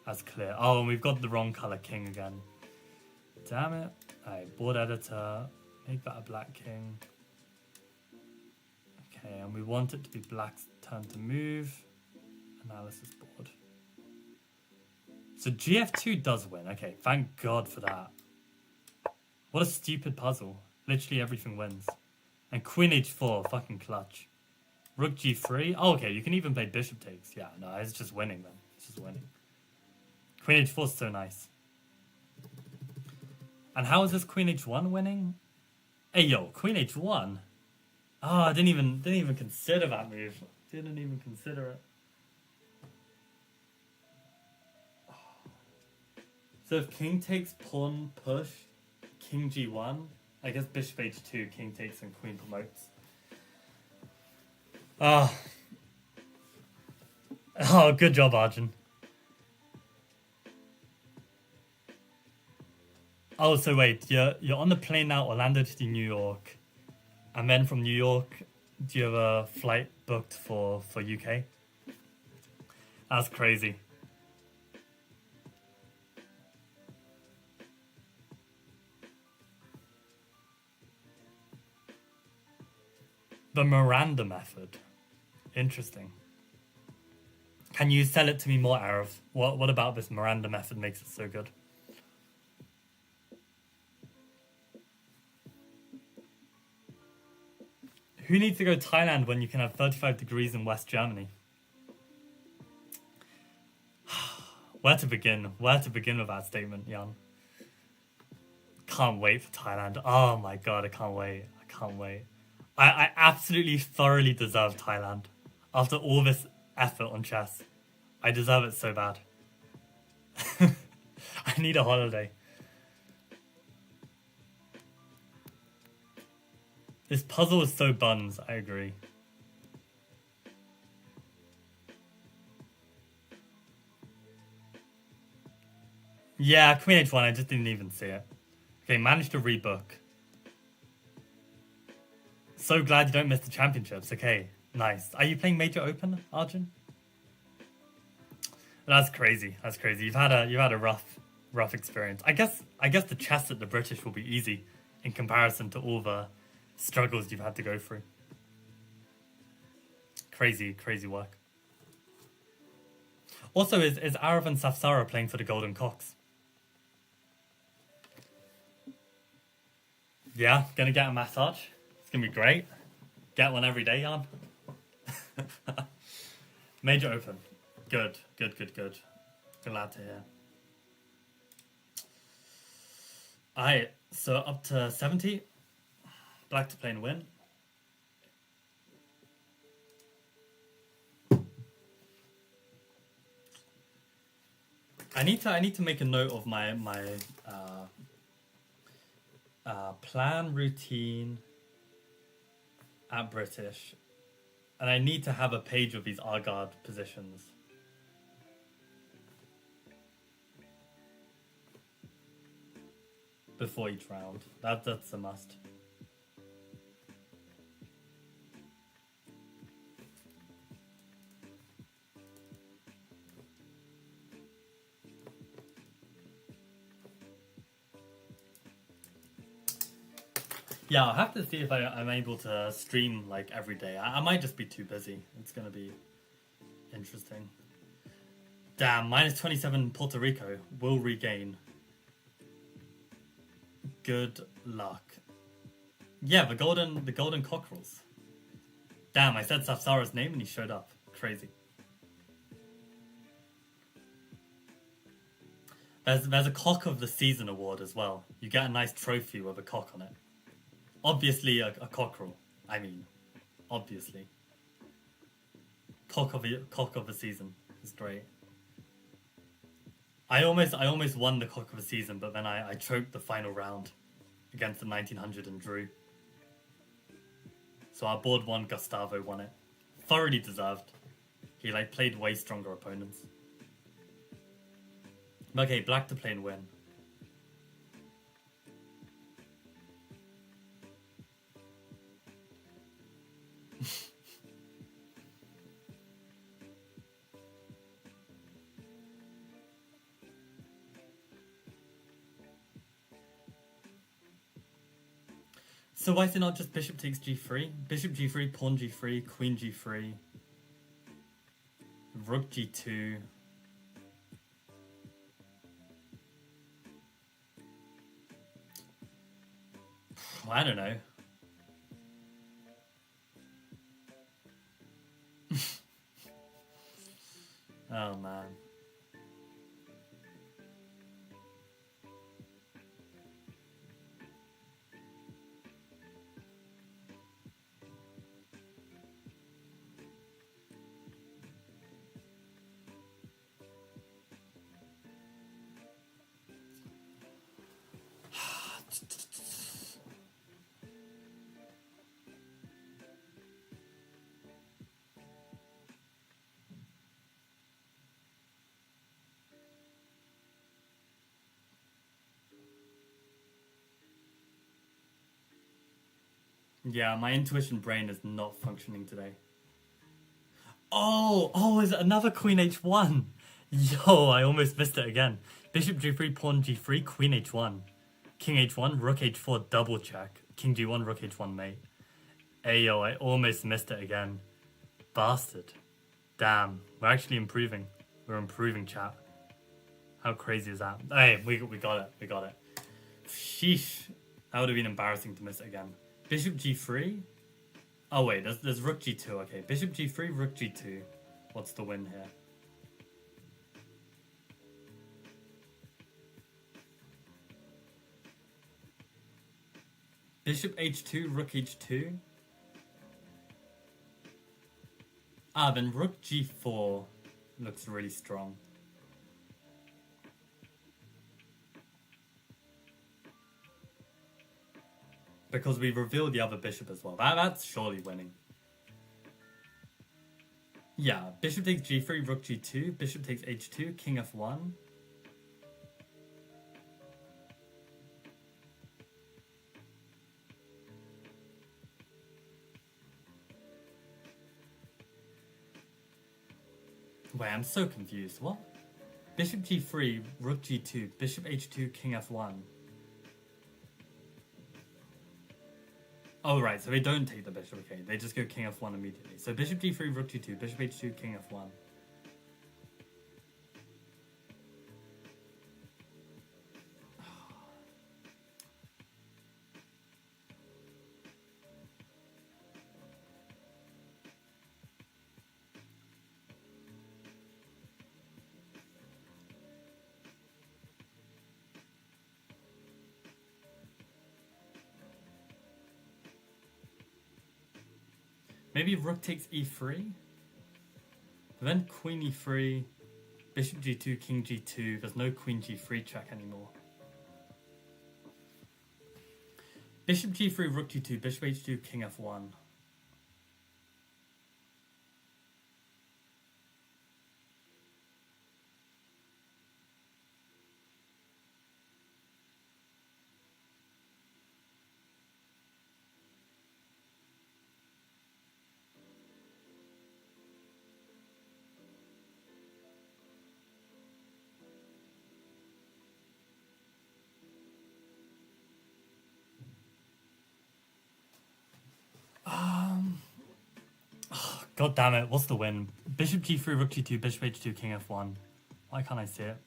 as clear. Oh, and we've got the wrong color king again. Damn it. Alright, board editor. Make that a black king. Okay, and we want it to be black's turn to move. Analysis board. So gf2 does win. Okay, thank God for that. What a stupid puzzle. Literally everything wins. And queen h4, fucking clutch. Rook g3. Oh, okay, you can even play bishop takes. Yeah, no, it's just winning then. It's just winning. Queen h4 is so nice. And how is this queen h1 winning? Hey, yo, queen h1? Oh, I didn't even consider that move. Didn't even consider it. So if king takes pawn push, king g1, I guess bishop h2, king takes and queen promotes. Oh, good job, Arjun. Oh, so wait, you're on the plane now, Orlando to New York, and then from New York, do you have a flight booked for UK? That's crazy. The Miranda method. Interesting. Can you sell it to me more, Arav? What about this Miranda method makes it so good? Who needs to go to Thailand when you can have 35 degrees in West Germany? Where to begin? Where to begin with that statement, Jan? Can't wait for Thailand. Oh my god, I can't wait. I can't wait. I absolutely thoroughly deserve Thailand. After all this effort on chess. I deserve it so bad. I need a holiday. This puzzle is so buns, I agree. Yeah, Queen H1, I just didn't even see it. Okay, managed to rebook. So glad you don't miss the championships. Okay, nice. Are you playing Major Open, Arjun? That's crazy. That's crazy. You've had a rough experience. I guess the chess at the British will be easy in comparison to all the struggles you've had to go through. Crazy work. Also, is Arav and Safsara playing for the Golden Cocks? Yeah, gonna get a massage. It's gonna be great. Get one every day, Jan. Major Open. Good. Glad to hear. Alright, so up to 70. Black to play and win. I need to make a note of my plan routine at British, and I need to have a page of these Argard positions. Before each round. That's a must. Yeah, I'll have to see if I'm able to stream like every day. I might just be too busy. It's gonna be interesting. Damn, -27 Puerto Rico will regain. Good luck. Yeah, the golden cockerels. Damn, I said Safsara's name and he showed up. Crazy. There's a cock of the season award as well. You get a nice trophy with a cock on it. Obviously a cockerel. I mean, obviously. Cock of the season is great. I almost won the cock of the season, but then I choked the final round against the 1900 and drew. So our board one, Gustavo won it. Thoroughly deserved. He played way stronger opponents. Okay, black to play and win. So why is it not just bishop takes g3? Bishop g3, pawn g3, queen g3, rook g2. I don't know. Oh man. Yeah, my intuition brain is not functioning today. Oh, is it another queen h1? Yo, I almost missed it again. Bishop g3, pawn g3, queen h1. King h1, rook h4, double check. King g1, rook h1, mate. Ayo, I almost missed it again. Bastard. Damn, we're actually improving. We're improving, chat. How crazy is that? Hey, we got it. We got it. Sheesh. That would have been embarrassing to miss it again. Bishop g3? Oh wait, there's rook g2. Okay, bishop g3, rook g2. What's the win here? Bishop h2, rook h2. Ah, then rook g4 looks really strong. Because we revealed the other bishop as well. That's surely winning. Yeah, bishop takes g3, rook g2, bishop takes h2, king f1. Wait, I'm so confused. What? Bishop g3, rook g2, bishop h2, king f1. Oh, right, so they don't take the bishop, okay. They just go king f1 immediately. So bishop g3, rook g2, bishop h2, king f1. Maybe rook takes e3? Then queen e3, bishop g2, king g2. There's no queen g3 check anymore. Bishop g3, rook g2, bishop h2, king f1. God damn it, what's the win? Bishop g3, rook g2, bishop h2, king f1. Why can't I see it?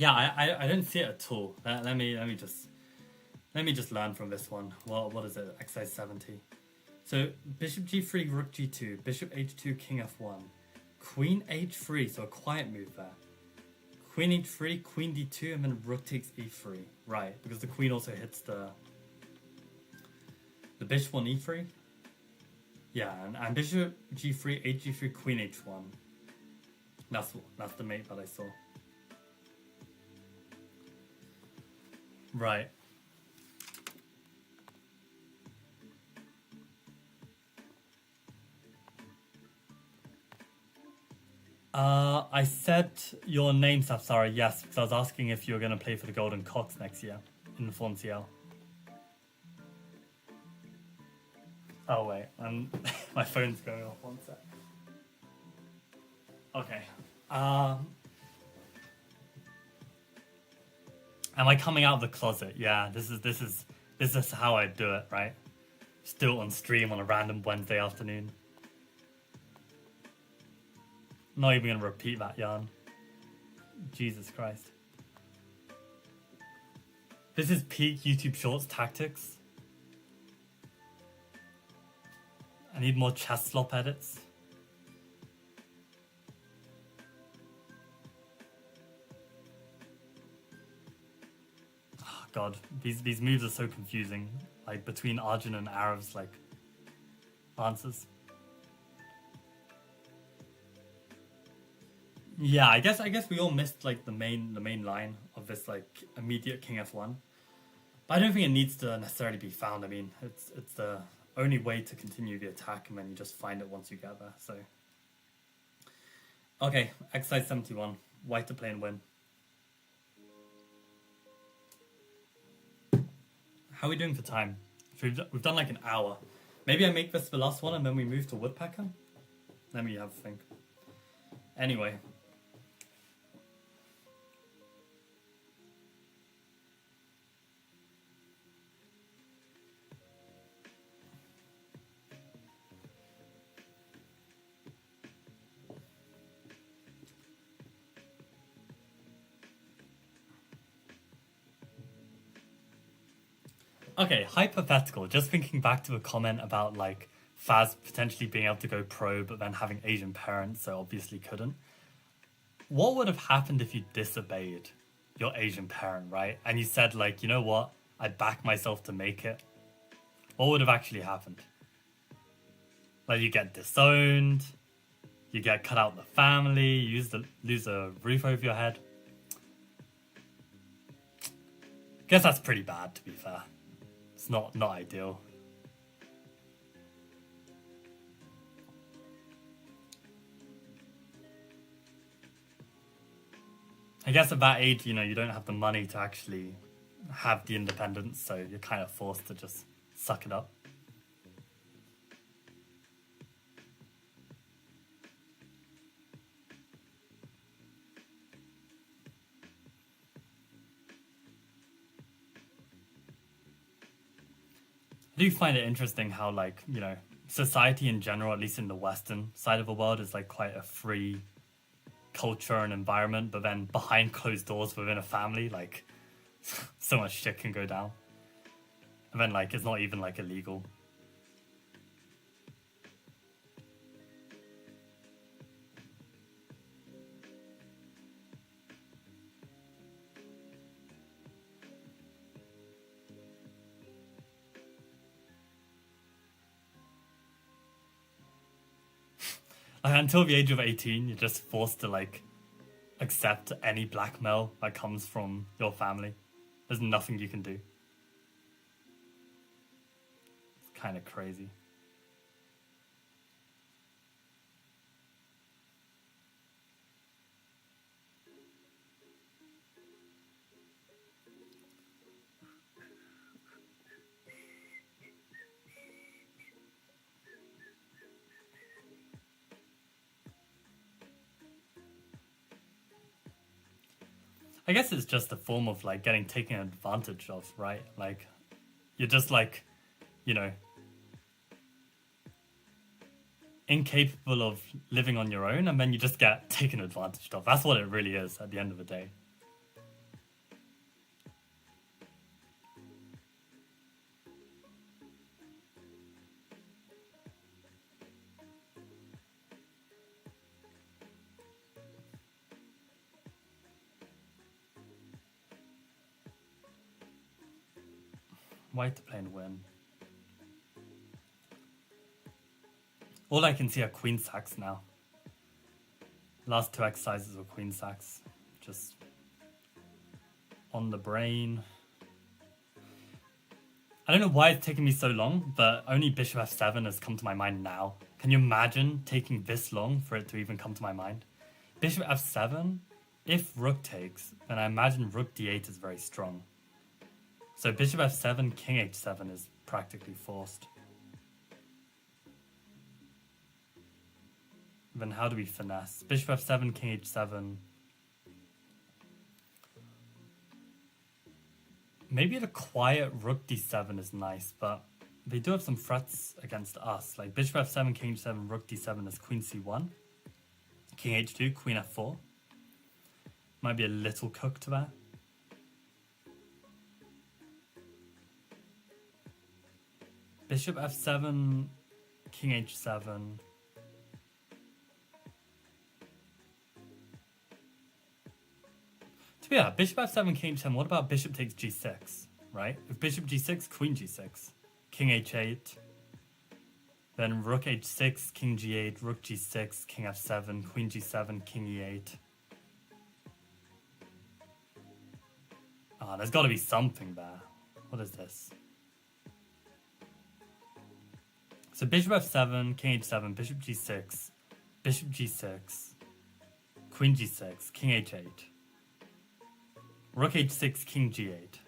Yeah, I didn't see it at all. Let me just learn from this one. What is it? Exercise 70. So bishop g3, rook g2, bishop h2, king f1, queen h3. So a quiet move there. Queen h3, queen d2, and then rook takes e3. Right, because the queen also hits the bishop on e3. Yeah, and bishop g3, hg3, queen h1. That's the mate that I saw. Right. I said your name, Sapsara, yes, because I was asking if you were going to play for the Golden Cox next year in the Fawn CL. Oh, wait, my phone's going off, one sec. Okay. Am I coming out of the closet? Yeah, this is how I do it, right? Still on stream on a random Wednesday afternoon. Not even gonna repeat that yarn. Jesus Christ. This is peak YouTube Shorts tactics. I need more chest slop edits. Oh God, these moves are so confusing. Like between Arjun and Arab's like answers. Yeah, I guess we all missed like the main line of this like immediate king f1. But I don't think it needs to necessarily be found. I mean, it's the only way to continue the attack, and then you just find it once you get there. So, okay, exercise 71. White to play and win. How are we doing for time? We've done like an hour. Maybe I make this the last one and then we move to Woodpecker? Let me have a think. Anyway. Okay, hypothetical. Just thinking back to a comment about like Faz potentially being able to go pro, but then having Asian parents, so obviously couldn't. What would have happened if you disobeyed your Asian parent, right? And you said like, you know what? I back myself to make it. What would have actually happened? Like you get disowned, you get cut out of the family, you lose a roof over your head. Guess that's pretty bad, to be fair. It's not ideal. I guess at that age, you know, you don't have the money to actually have the independence, so you're kind of forced to just suck it up. I do find it interesting how, like, you know, society in general, at least in the Western side of the world, is like quite a free culture and environment, but then behind closed doors within a family, like, so much shit can go down. And then, like, it's not even, like, illegal. Like, until the age of 18, you're just forced to, like, accept any blackmail that comes from your family. There's nothing you can do. It's kind of crazy. I guess it's just a form of like getting taken advantage of, right? Like, you're just like, you know, incapable of living on your own, and then you just get taken advantage of. That's what it really is at the end of the day. White to play and win. All I can see are queen sacks now. Last two exercises were queen sacks. Just on the brain. I don't know why it's taking me so long, but only bishop f7 has come to my mind now. Can you imagine taking this long for it to even come to my mind? Bishop f7, if rook takes, then I imagine rook d8 is very strong. So bishop f7, king h7 is practically forced. Then how do we finesse? Bishop f7, king h7. Maybe the quiet rook d7 is nice, but they do have some threats against us. Like bishop f7, king h7, rook d7 is queen c1. King h2, queen f4. Might be a little cooked there. Bishop f7, king h7. To be honest, bishop f7, king h7, what about bishop takes g6, right? If bishop g6, queen g6, king h8, then rook h6, king g8, rook g6, king f7, queen g7, king e8. Ah, there's got to be something there. What is this? So bishop f7, king h7, bishop g6, bishop g6, queen g6, king h8, rook h6, king g8,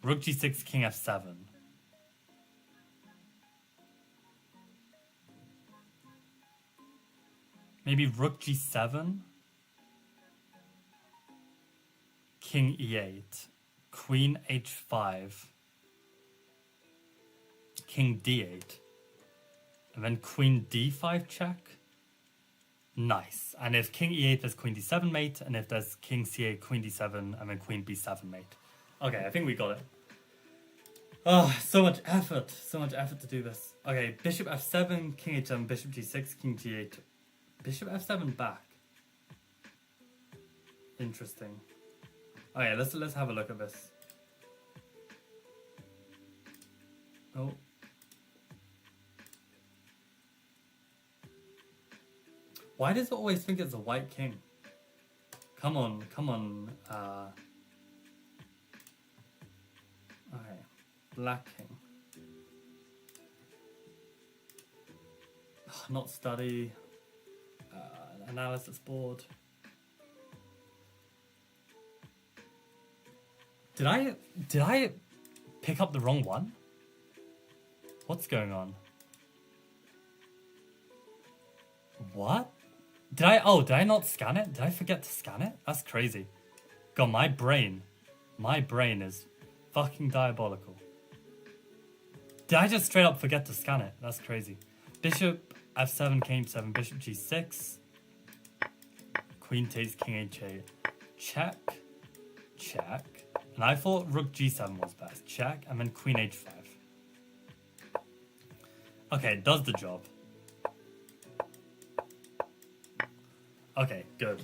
rook g6, king f7. Maybe rook g7, king e8, queen h5, king d8, and then queen d5 check. Nice. And if king e8, there's queen d7 mate, and if there's king c8, queen d7, and then queen b7 mate. Okay, I think we got it. Oh, so much effort to do this. Okay, bishop f7, king h7, bishop g6, king g8, bishop f7 back. Interesting. Okay, let's have a look at this. Oh. Why does it always think it's a white king? Come on. Okay, black king. Not study. Analysis board. Did I pick up the wrong one? What's going on? What? Did I not scan it? Did I forget to scan it? That's crazy. God, my brain is fucking diabolical. Did I just straight up forget to scan it? That's crazy. Bishop f7, king h7, bishop g6. Queen takes king h8. Check. Check. And I thought rook g7 was best. Check. And then queen h5. Okay, it does the job. Okay, good.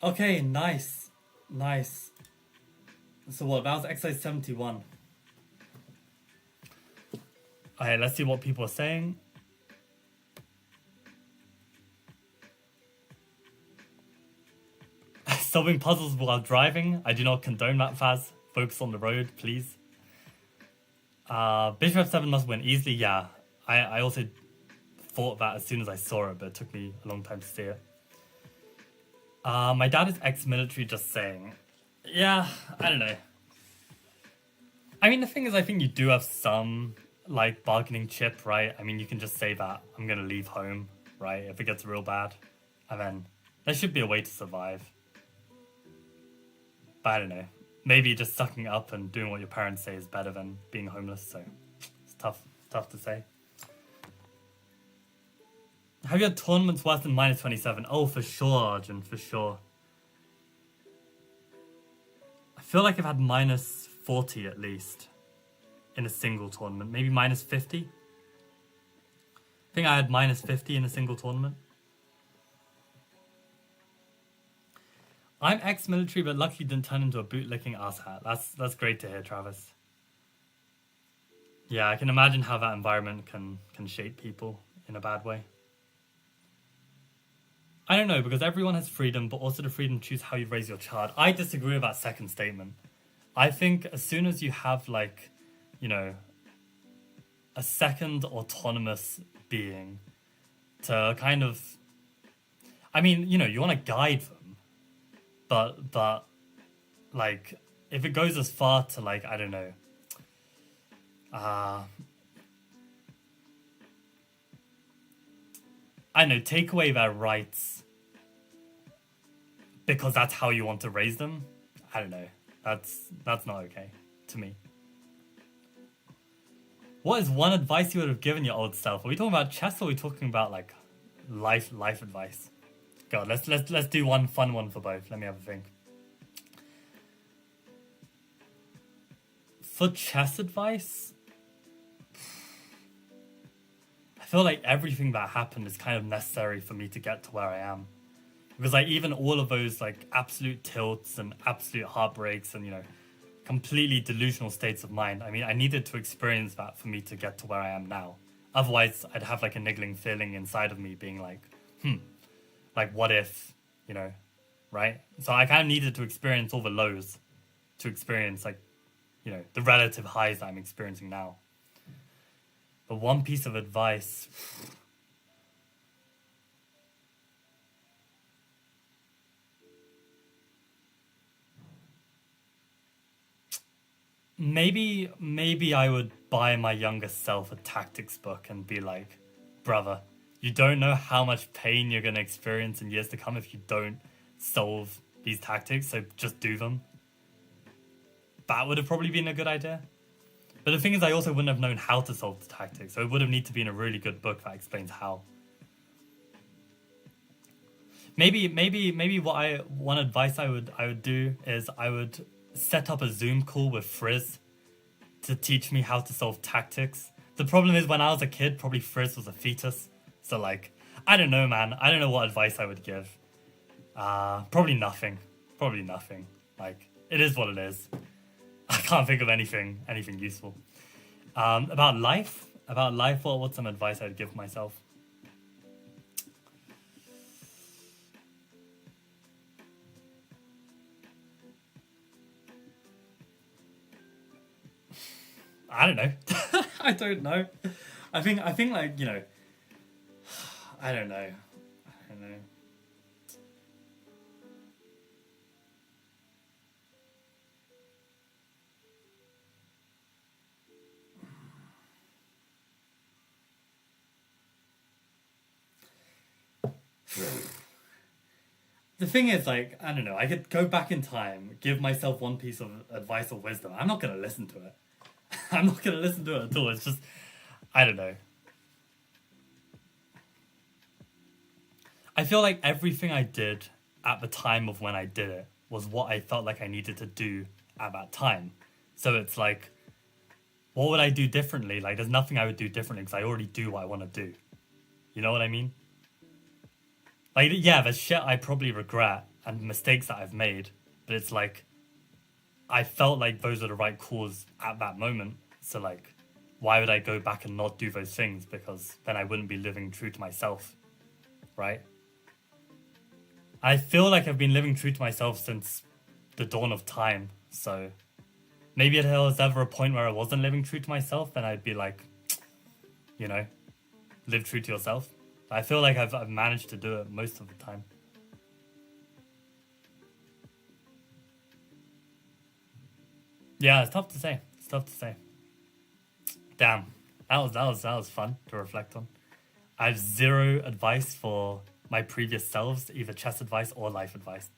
Okay, nice. So what, that was exercise 71. Okay, let's see what people are saying. Solving puzzles while driving. I do not condone that, Faz. Focus on the road, please. Bishop f7 must win easily. Yeah, I also thought that as soon as I saw it, but it took me a long time to see it. My dad is ex-military, just saying. Yeah, I don't know. I mean, the thing is, I think you do have some, like, bargaining chip, right? I mean, you can just say that I'm gonna leave home, right, if it gets real bad. And then there should be a way to survive. But I don't know. Maybe just sucking up and doing what your parents say is better than being homeless, so it's tough to say. Have you had tournaments worse than -27? Oh, for sure, Arjun, for sure. I feel like I've had -40 at least in a single tournament. Maybe -50? I think I had -50 in a single tournament. I'm ex-military, but luckily didn't turn into a bootlicking asshat. That's great to hear, Travis. Yeah, I can imagine how that environment can shape people in a bad way. I don't know, because everyone has freedom, but also the freedom to choose how you raise your child. I disagree with that second statement. I think as soon as you have, like, you know, a second autonomous being to kind of, I mean, you know, you want to guide them, but like, if it goes as far to, like, I don't know, uh, I don't know, take away their rights because that's how you want to raise them. I don't know. That's not okay to me. What is one advice you would have given your old self? Are we talking about chess or are we talking about like life advice? God, let's do one fun one for both. Let me have a think. For chess advice, I feel like everything that happened is kind of necessary for me to get to where I am. Because like even all of those like absolute tilts and absolute heartbreaks and, you know, completely delusional states of mind. I mean, I needed to experience that for me to get to where I am now. Otherwise, I'd have like a niggling feeling inside of me being like what if, you know, right? So I kind of needed to experience all the lows to experience like, you know, the relative highs that I'm experiencing now. But one piece of advice, maybe I would buy my younger self a tactics book and be like, brother, you don't know how much pain you're going to experience in years to come if you don't solve these tactics, so just do them. That would have probably been a good idea. But the thing is, I also wouldn't have known how to solve the tactics, so it would have needed to be in a really good book that explains how. Maybe one advice I would do is I would set up a Zoom call with Frizz to teach me how to solve tactics. The problem is when I was a kid, probably Frizz was a fetus. So like, I don't know, man. I don't know what advice I would give. Probably nothing. Probably nothing. Like, it is what it is. I can't think of anything useful. About life, what's some advice I'd give myself? I don't know. I don't know. I think like, you know, I don't know. The thing is, like, I don't know, I could go back in time, give myself one piece of advice or wisdom. I'm not going to listen to it. I'm not going to listen to it at all. It's just, I don't know. I feel like everything I did at the time of when I did it was what I felt like I needed to do at that time. So it's like, what would I do differently? Like, there's nothing I would do differently because I already do what I want to do. You know what I mean? Like, yeah, there's shit I probably regret and mistakes that I've made, but it's like, I felt like those are the right calls at that moment. So, like, why would I go back and not do those things? Because then I wouldn't be living true to myself, right? I feel like I've been living true to myself since the dawn of time. So maybe if there was ever a point where I wasn't living true to myself, then I'd be like, you know, live true to yourself. I feel like I've managed to do it most of the time. Yeah, it's tough to say. It's tough to say. Damn, that was fun to reflect on. I have zero advice for my previous selves, either chess advice or life advice.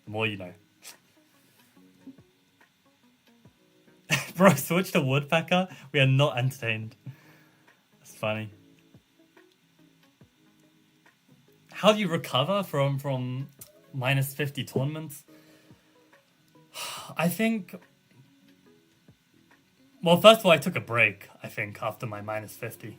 The more you know. Bro, switch to Woodpecker. We are not entertained. That's funny. How do you recover from minus 50 tournaments? I think. Well, first of all, I took a break, I think, after my minus 50.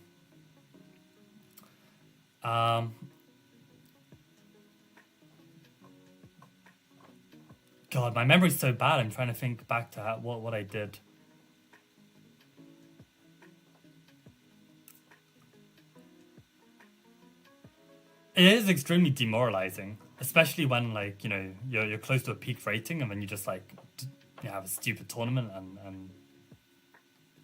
God, my memory's so bad. I'm trying to think back to what I did. It is extremely demoralizing, especially when like you're close to a peak rating and then you just like have a stupid tournament and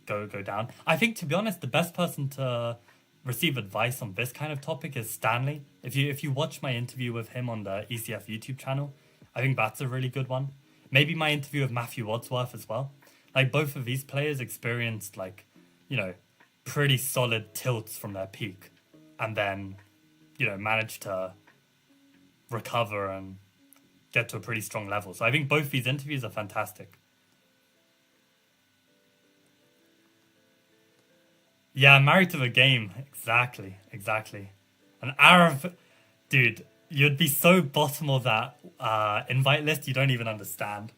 go down. I think, to be honest, the best person to receive advice on this kind of topic is Stanley. If you watch my interview with him on the ECF YouTube channel, I think that's a really good one. Maybe my interview with Matthew Wadsworth as well. Like, both of these players experienced like, pretty solid tilts from their peak, and then managed to recover and get to a pretty strong level. So I think both these interviews are fantastic. Yeah, married to the game. Exactly. An Arab, dude, you'd be so bottom of that invite list you don't even understand.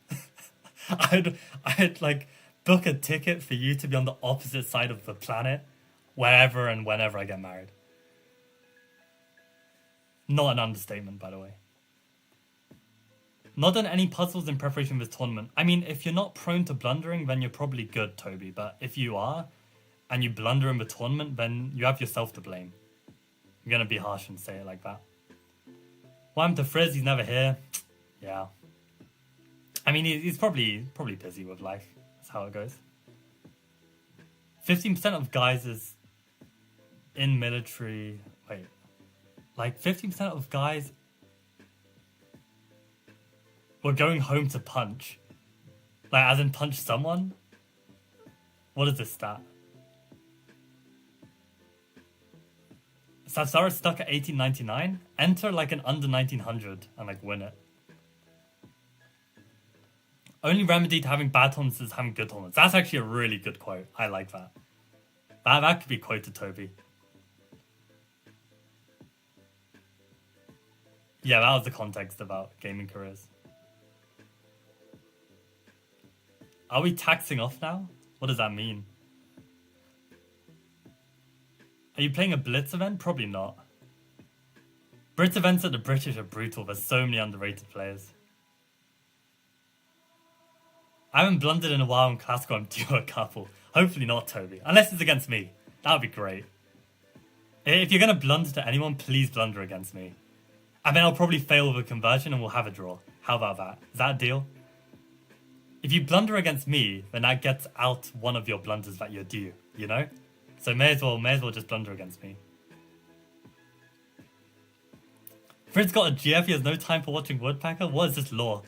I'd like book a ticket for you to be on the opposite side of the planet wherever and whenever I get married. Not an understatement, by the way. Not done any puzzles in preparation for this tournament. I mean, if you're not prone to blundering, then you're probably good, Toby. But if you are, and you blunder in the tournament, then you have yourself to blame. I'm gonna be harsh and say it like that. What happened to Frizz? He's never here. Yeah. I mean, he's probably busy with life. That's how it goes. 15% of guys is in military. Wait. Like, 15% of guys were going home to punch. Like, as in punch someone? What is this stat? Sapsara stuck at 1899. Enter like an under 1900 and like win it. Only remedy to having bad tournaments is having good tournaments. That's actually a really good quote. I like that. That could be quoted, Toby. Yeah, that was the context about gaming careers. Are we taxing off now? What does that mean? Are you playing a Blitz event? Probably not. Brit events at the British are brutal. There's so many underrated players. I haven't blundered in a while in Classical. I'm due a couple. Hopefully not, Toby. Unless it's against me. That would be great. If you're going to blunder to anyone, please blunder against me. And then I'll probably fail with a conversion and we'll have a draw. How about that? Is that a deal? If you blunder against me, then that gets out one of your blunders that you're due, you know? So may as well just blunder against me. Fritz got a GF, he has no time for watching Woodpecker? What is this lore?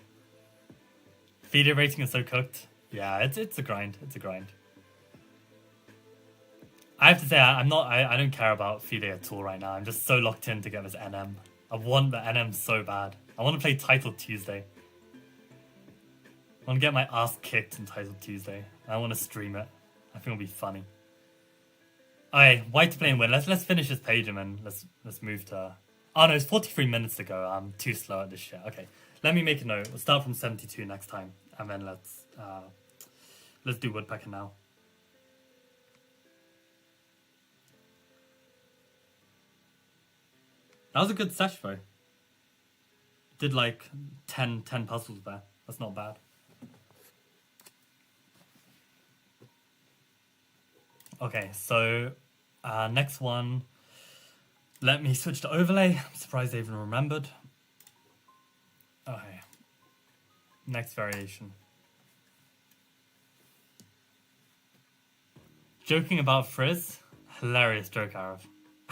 FIDE rating is so cooked. Yeah, it's a grind. It's a grind. I have to say, I don't care about FIDE at all right now. I'm just so locked in to get this NM. I want the NM so bad. I want to play Title Tuesday. I want to get my ass kicked in Title Tuesday. I want to stream it. I think it'll be funny. Alright, white to play and win. Let's finish this page and then let's move to... Oh no, it's 43 minutes to go. I'm too slow at this shit. Okay, let me make a note. We'll start from 72 next time. And then let's do Woodpecker now. That was a good sesh though. Did like 10 puzzles there. That's not bad. Okay, so next one. Let me switch to overlay. I'm surprised they even remembered. Okay. Next variation. Joking about Frizz. Hilarious joke, Arav.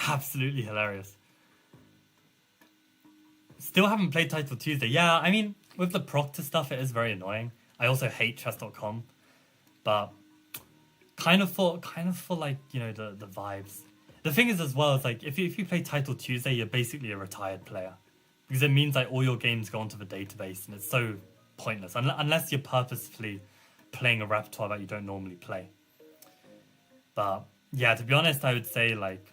Absolutely hilarious. Still haven't played Title Tuesday. Yeah, I mean, with the Proctor stuff, it is very annoying. I also hate chess.com. But kind of for like, you know, the vibes. The thing is as well, is like if you play Title Tuesday, you're basically a retired player. Because it means like all your games go onto the database and it's so pointless. Unless you're purposefully playing a repertoire that you don't normally play. But yeah, to be honest, I would say like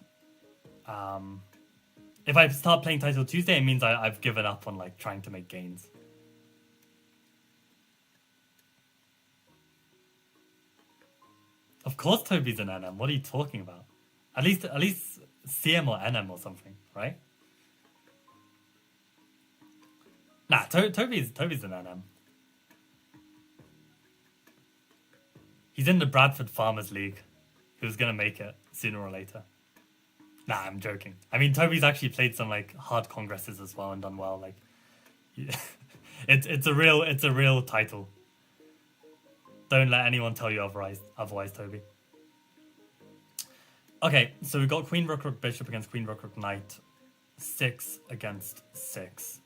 if I start playing Title Tuesday, it means I've given up on like trying to make gains. Of course Toby's an NM. What are you talking about? At least CM or NM or something, right? Nah, Toby's an NM. He's in the Bradford Farmers League. He was gonna make it sooner or later. Nah, I'm joking. I mean, Toby's actually played some like hard congresses as well and done well. Like, it's a real title. Don't let anyone tell you otherwise, Toby. Okay, so we've got Queen Rook Rook Bishop against Queen Rook Rook Knight, 6 against 6.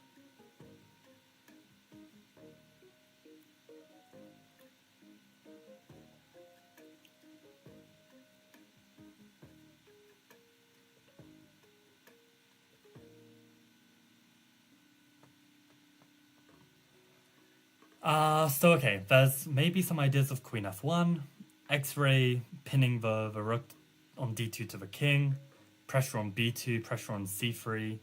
So okay, there's maybe some ideas of Queen F1, X-ray pinning the rook on D2 to the king, pressure on B2, pressure on C3.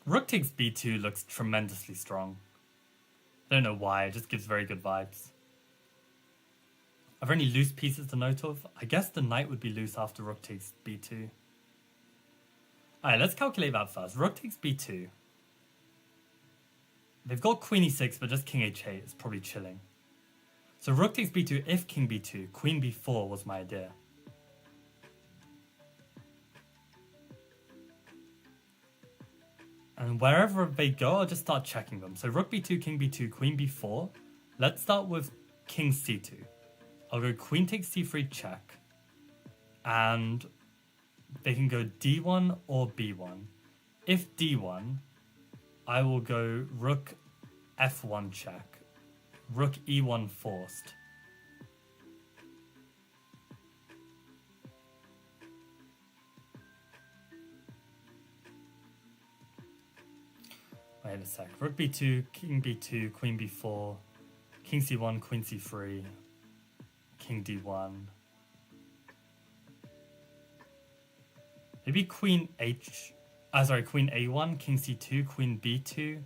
Rook takes B2 looks tremendously strong. I don't know why, it just gives very good vibes. Are there any loose pieces to note of? I guess the knight would be loose after rook takes b2. Alright, let's calculate that first. Rook takes b2. They've got queen e6, but just king h8 is probably chilling. So rook takes b2 if king b2. Queen b4 was my idea. And wherever they go, I'll just start checking them. So rook b2, king b2, queen b4. Let's start with king c2. I'll go queen takes c3 check. And they can go d1 or b1. If d1, I will go rook f1 check. Rook e1 forced. Wait a sec. Rook b2, king b2, queen b4, king c1, queen c3, king d1. Maybe queen queen a1, king c2, queen b2.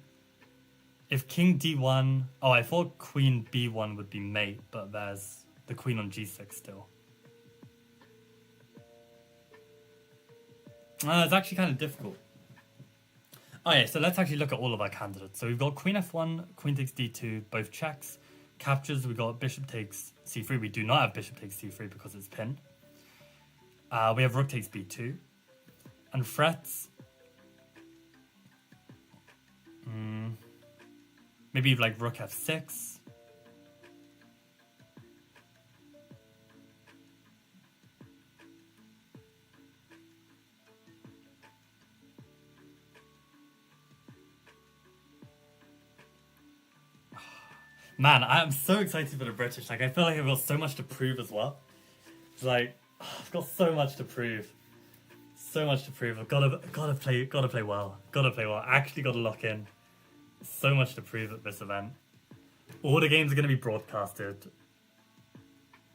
If king d1, oh, I thought queen b1 would be mate, but there's the queen on g6 still. It's actually kind of difficult. Oh yeah, so let's actually look at all of our candidates. So we've got queen f1, queen takes d2, both checks. Captures, we got bishop takes c3. We do not have bishop takes c3 because it's pinned. We have rook takes b2. And threats. Maybe like rook f6. Man, I'm so excited for the British. Like, I feel like I've got so much to prove as well. It's like, I've got so much to prove. So much to prove. I've gotta play well. Gotta play well. Actually gotta lock in. So much to prove at this event. All the games are gonna be broadcasted.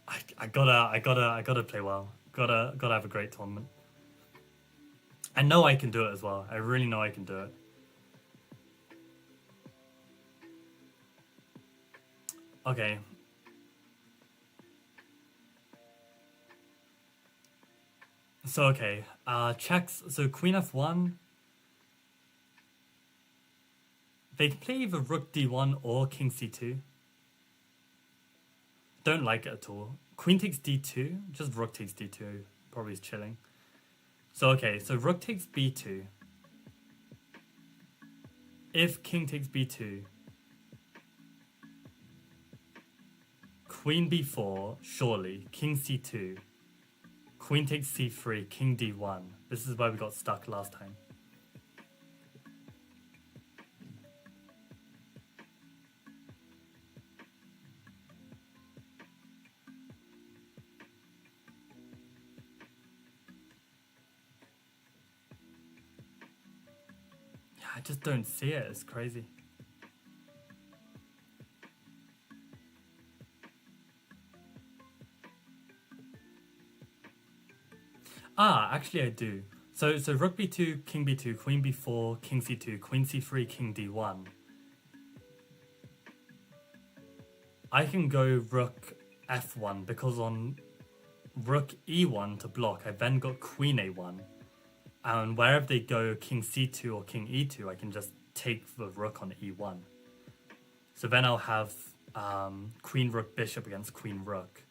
I gotta play well. Gotta have a great tournament. I know I can do it as well. I really know I can do it. Okay. So okay, checks. So queen f1. They can play either rook d1 or king c2. Don't like it at all. Queen takes d2. Just rook takes d2. Probably is chilling. So okay, so rook takes b2. If king takes b2. Queen b4, surely. King c2. Queen takes c3, king d1. This is where we got stuck last time. Yeah, I just don't see it. It's crazy. Actually I do. So rook b2, king b2, queen b4, king c2, queen c3, king d1. I can go rook f1 because on rook e1 to block. I've then got queen a1. And wherever they go, king c2 or king e2, I can just take the rook on e1. So then I'll have queen rook bishop against queen rook.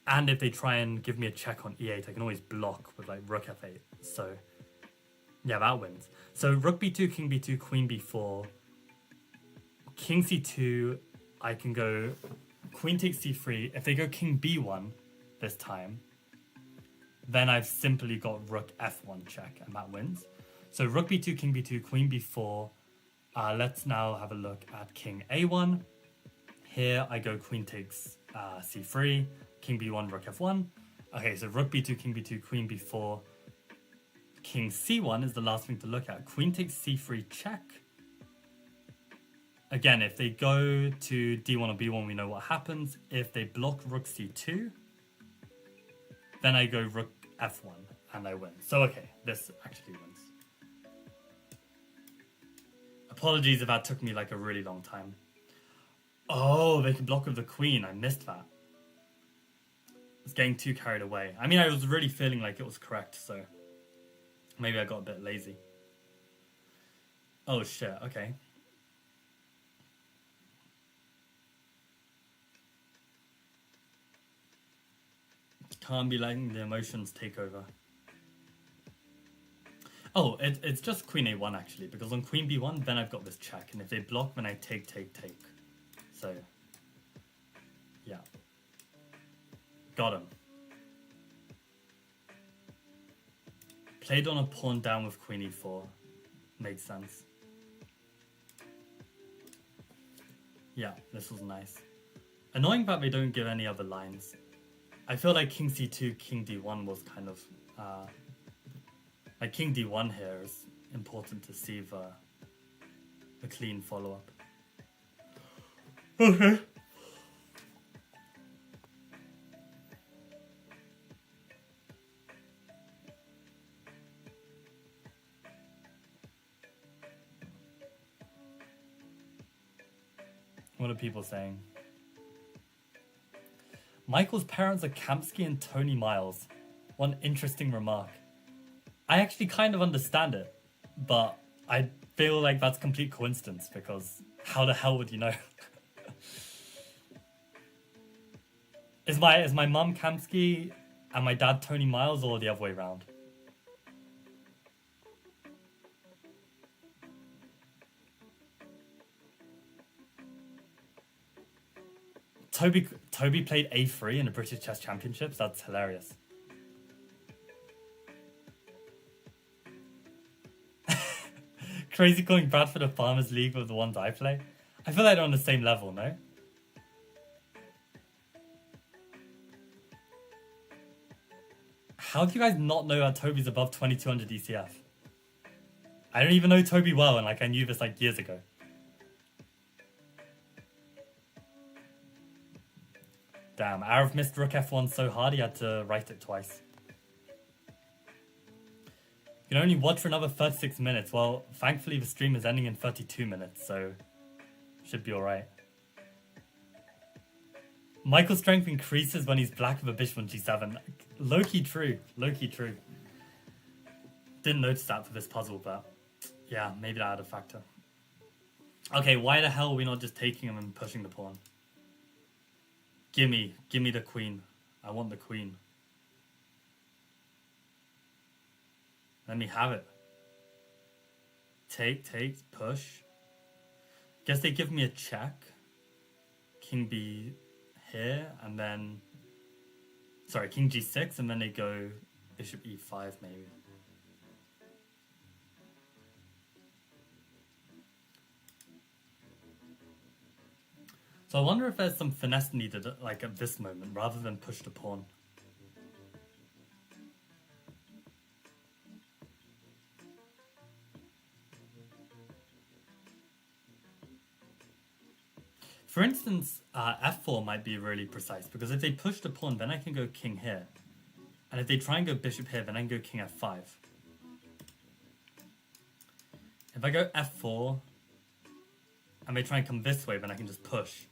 And if they try and give me a check on e8, I can always block with like rook f8. So yeah, that wins. So rook b2, king b2, queen b4, king c2. I can go queen takes c3. If they go king b1 this time, then I've simply got rook f1 check, and that wins. So rook b2, king b2, queen b4. Let's now have a look at king a1. Here I go queen takes c3, king b1, rook f1. Okay, so rook b2, king b2, queen b4. King c1 is the last thing to look at. Queen takes c3 check. Again, if they go to d1 or b1, we know what happens. If they block rook c2, then I go rook f1 and I win. So okay, this actually wins. Apologies if that took me like a really long time. Oh, they can block with the queen. I missed that. I was getting too carried away. I mean, I was really feeling like it was correct, so maybe I got a bit lazy. Oh shit, okay. Can't be letting the emotions take over. Oh, it's just queen a1 actually, because on queen b1, then I've got this check, and if they block, then I take. So, yeah. Got him. Played on a pawn down with queen e4. Makes sense. Yeah, this was nice. Annoying that they don't give any other lines. I feel like king c2, king d1 was kind of... like king d1 here is important to see the clean follow-up. Okay. What are people saying? Michael's parents are Kamsky and Tony Miles. One interesting remark. I actually kind of understand it, but I feel like that's complete coincidence because how the hell would you know? Is my mum Kamsky and my dad Tony Miles, or the other way around? Toby played A3 in the British Chess Championships. That's hilarious. Crazy calling Bradford a Farmers League with the ones I play. I feel like they're on the same level, no? How do you guys not know that Toby's above 2200 DCF? I don't even know Toby well, and like I knew this like years ago. Damn, Arav missed rook f1 so hard he had to write it twice. You can only watch for another 36 minutes. Well, thankfully the stream is ending in 32 minutes, so should be alright. Michael's strength increases when he's black with a bishop on g7. Low-key true. Low-key true. Didn't notice that for this puzzle, but yeah, maybe that had a factor. Okay, why the hell are we not just taking him and pushing the pawn? Gimme the queen. I want the queen. Let me have it. Take, push. Guess they give me a check. King B here, and then... Sorry, king G6, and then they go bishop E5 maybe. So I wonder if there's some finesse needed like at this moment, rather than push the pawn. For instance, f4 might be really precise, because if they push the pawn, then I can go king here. And if they try and go bishop here, then I can go king f5. If I go f4, and they try and come this way, then I can just push.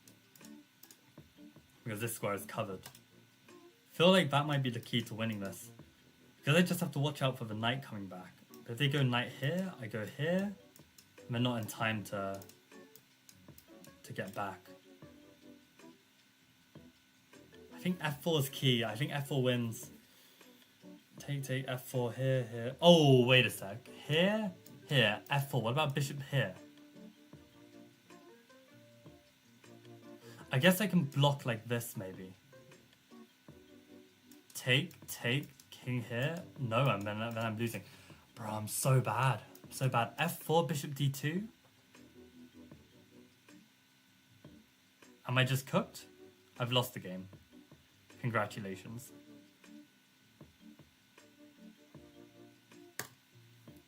Because this square is covered. Feel like that might be the key to winning this. Because I just have to watch out for the knight coming back. But if they go knight here, I go here, and they're not in time to get back. I think f4 is key. I think f4 wins. Take, f4 here, here. Oh, wait a sec. Here, here, f4. What about bishop here? I guess I can block like this, maybe. Take, king here. No, then I'm losing. Bro, I'm so bad. So bad. f4, bishop d2. Am I just cooked? I've lost the game. Congratulations.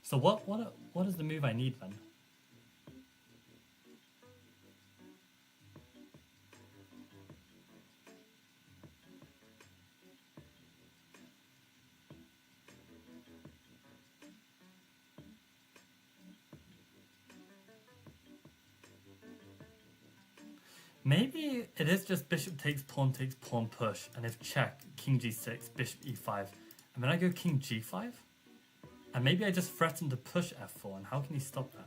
So what is the move I need then? Maybe it is just bishop takes, pawn push, and if check, king g6, bishop e5, and then I go king g5? And maybe I just threaten to push f4, and how can he stop that?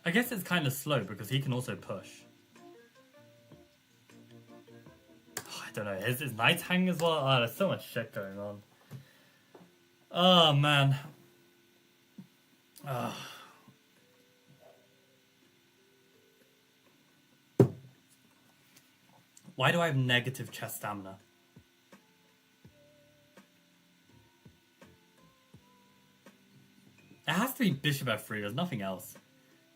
I guess it's kind of slow because he can also push. I don't know, his knights hang as well? Oh, there's so much shit going on. Oh, man. Why do I have negative chess stamina? It has to be bishop f3, there's nothing else.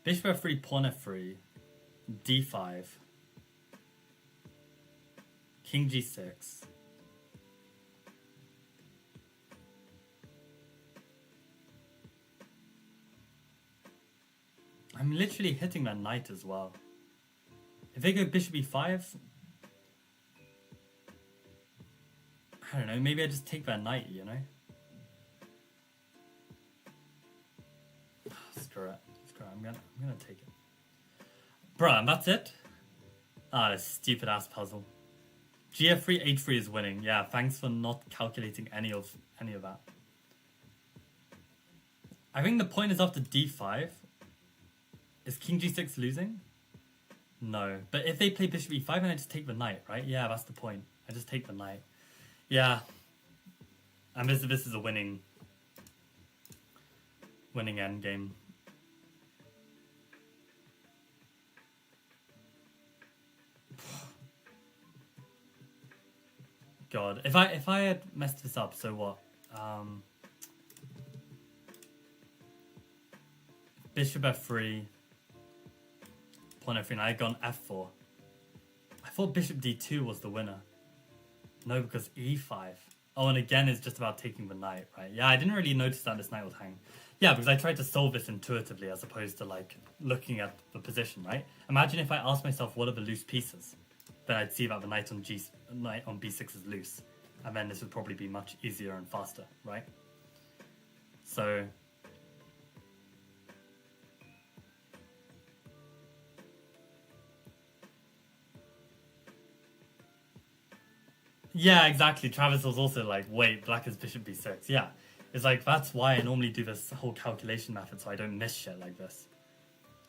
Bishop f3, pawn f3, d5, king g6. I'm literally hitting that knight as well. If they go bishop e5, I don't know, maybe I just take that knight, you know? Screw it. I'm gonna take it. Bruh, and that's it? Ah, this stupid ass puzzle. GF3, H3 is winning. Yeah, thanks for not calculating any of that. I think the point is after d5. Is king g6 losing? No. But if they play bishop e5, then I just take the knight, right? Yeah, that's the point. I just take the knight. Yeah. And this is a winning endgame. God, if I had messed this up, so what? Bishop f3, pawn f3, and I had gone f4. I thought bishop d2 was the winner. No, because e5. Oh, and again, it's just about taking the knight, right? Yeah, I didn't really notice that this knight would hang. Yeah, because I tried to solve this intuitively as opposed to like looking at the position, right? Imagine if I asked myself what are the loose pieces. Then I'd see that the knight on b6 is loose. And then this would probably be much easier and faster, right? So... yeah, exactly. Travis was also like, wait, black is bishop b6. Yeah. It's like, that's why I normally do this whole calculation method so I don't miss shit like this.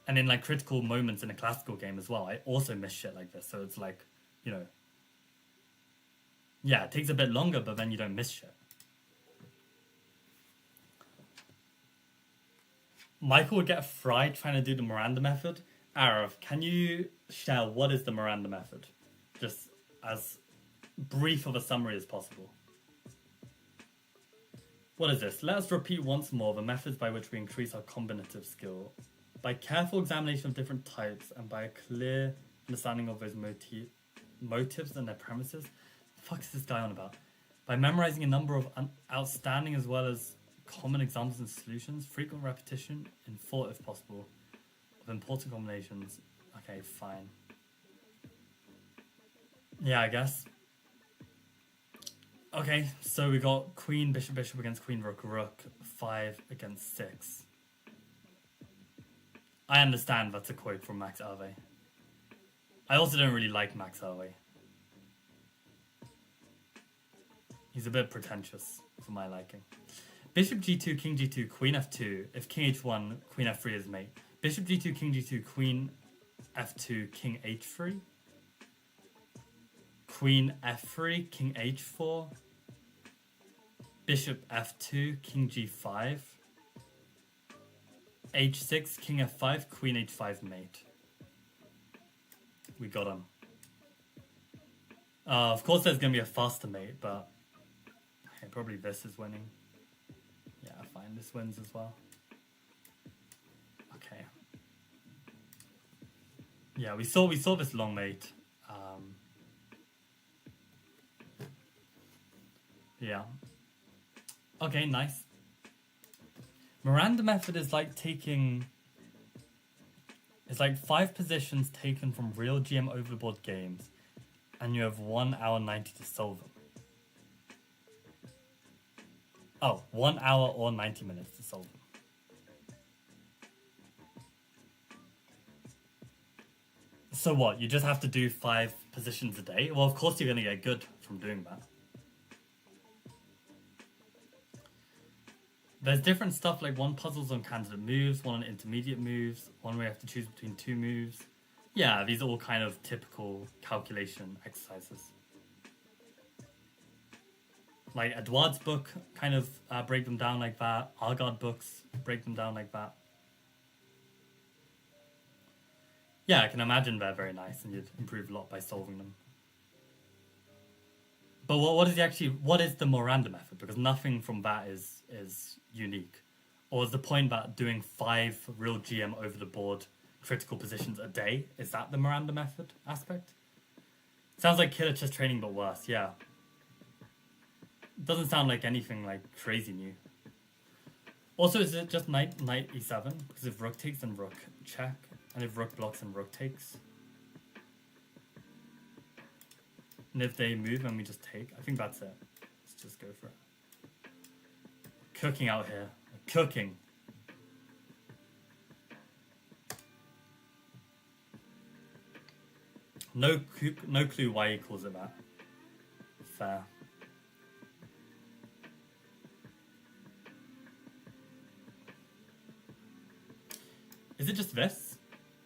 And in like critical moments in a classical game as well, I also miss shit like this. So it's like, you know... yeah, it takes a bit longer, but then you don't miss shit. Michael would get fried trying to do the Miranda method. Arav, can you share what is the Miranda method? Just as brief of a summary as possible. What is this? Let us repeat once more the methods by which we increase our combinative skill. By careful examination of different types and by a clear understanding of those motives and their premises. What the fuck is this guy on about? By memorizing a number of outstanding as well as common examples and solutions, frequent repetition in thought if possible, of important combinations. Okay, fine. Yeah, I guess. Okay, so we got queen, bishop, bishop against queen, rook, rook. 5 against 6. I understand that's a quote from Max Hervé. I also don't really like Max Hervé. He's a bit pretentious for my liking. Bishop g2, king g2, queen f2. If king h1, queen f3 is mate. Bishop g2, king g2, queen f2, king h3. Queen f3, king h4. Bishop f2, king g5. h6, king f5, queen h5 mate. We got him. Of course there's going to be a faster mate, but hey, probably this is winning. Yeah, fine, this wins as well. Okay. Yeah, we saw this long mate. Yeah. Okay, nice. Miranda method is like taking... It's like 5 positions taken from real GM over the board games, and you have 1 hour 90 to solve them. Oh, 1 hour or 90 minutes to solve them. So what, you just have to do 5 positions a day? Well, of course you're going to get good from doing that. There's different stuff, like one puzzles on candidate moves, one on intermediate moves, one where you have to choose between 2 moves. Yeah, these are all kind of typical calculation exercises. Like Edouard's book kind of break them down like that. Argard books break them down like that. Yeah, I can imagine they're very nice and you'd improve a lot by solving them. But what is the Miranda method? Because nothing from that is unique. Or is the point that doing 5 real GM over the board critical positions a day, is that the Miranda method aspect? Sounds like killer chess training but worse, yeah. Doesn't sound like anything like crazy new. Also, is it just knight e7? Because if rook takes, then rook check. And if rook blocks, then rook takes. And if they move, then we just take. I think that's it. Let's just go for it. Cooking out here. Cooking. No clue why he calls it that. Fair. Is it just this?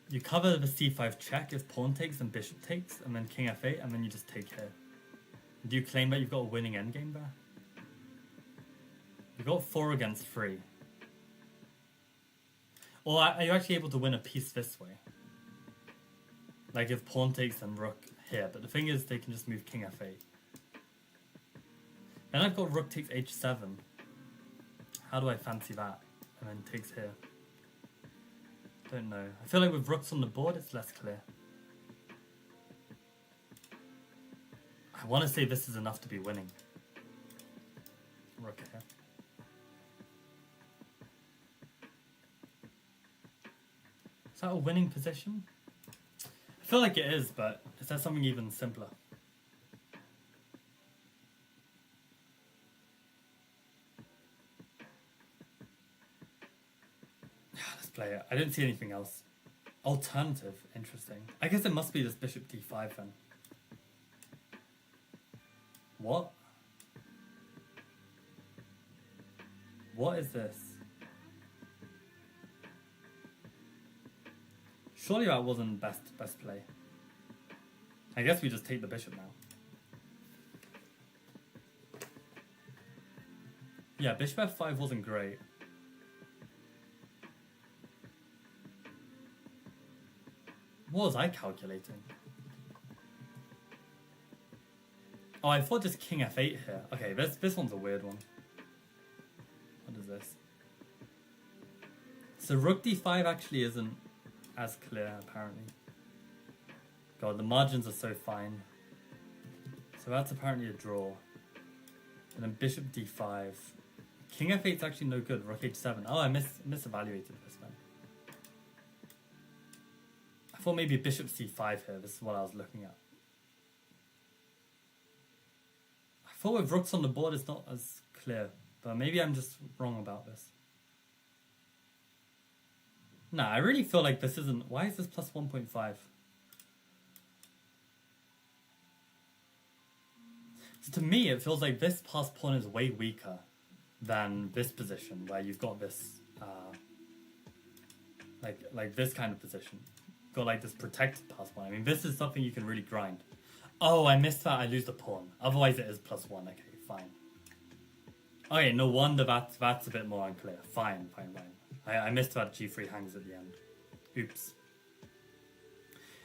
You cover the c5 check if pawn takes and bishop takes, and then king f8, and then you just take here. Do you claim that you've got a winning endgame there? You've got 4 against 3. Or are you actually able to win a piece this way? Like if pawn takes and rook here, but the thing is they can just move king f8. Then I've got rook takes h7. How do I fancy that? And then takes here. Don't know. I feel like with rooks on the board it's less clear. I want to say this is enough to be winning. Rook here. Is that a winning position? I feel like it is, but is there something even simpler? Let's play it. I didn't see anything else. Alternative, interesting. I guess it must be this bishop d5 then. What? What is this? Surely that wasn't best play. I guess we just take the bishop now. Yeah, bishop f5 wasn't great. What was I calculating? Oh, I thought just king f8 here. Okay, this one's a weird one. What is this? So rook d5 actually isn't as clear, apparently. God, the margins are so fine. So that's apparently a draw. And then bishop d5. King f8 is actually no good. Rook h7. Oh, I misevaluated this then. I thought maybe bishop c5 here. This is what I was looking at. I thought with rooks on the board it's not as clear, but maybe I'm just wrong about this. Nah, I really feel like this isn't... Why is this plus 1.5? So to me, it feels like this passed pawn is way weaker than this position, where you've got this, like this kind of position. Got like this protected passed pawn. I mean, this is something you can really grind. Oh, I missed that. I lose the pawn. Otherwise, it is plus 1. Okay, fine. Okay, no wonder that's a bit more unclear. Fine. I missed that g3 hangs at the end. Oops.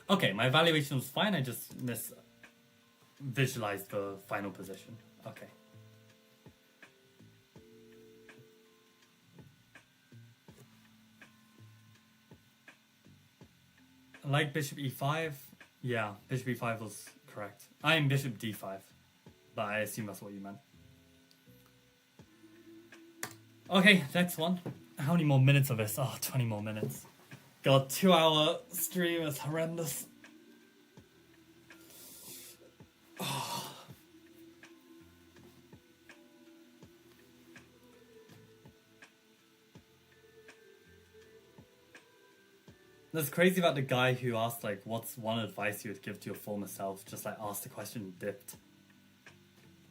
Okay, my evaluation was fine. I just visualized the final position. Okay. Like bishop e5. Yeah, bishop e5 was correct. I'm bishop d5, but I assume that's what you meant. Okay, next one. How many more minutes of this? Oh, 20 more minutes. God, 2-hour stream is horrendous. Oh. That's crazy about the guy who asked, like, what's one advice you would give to your former self? Just, like, asked the question and dipped.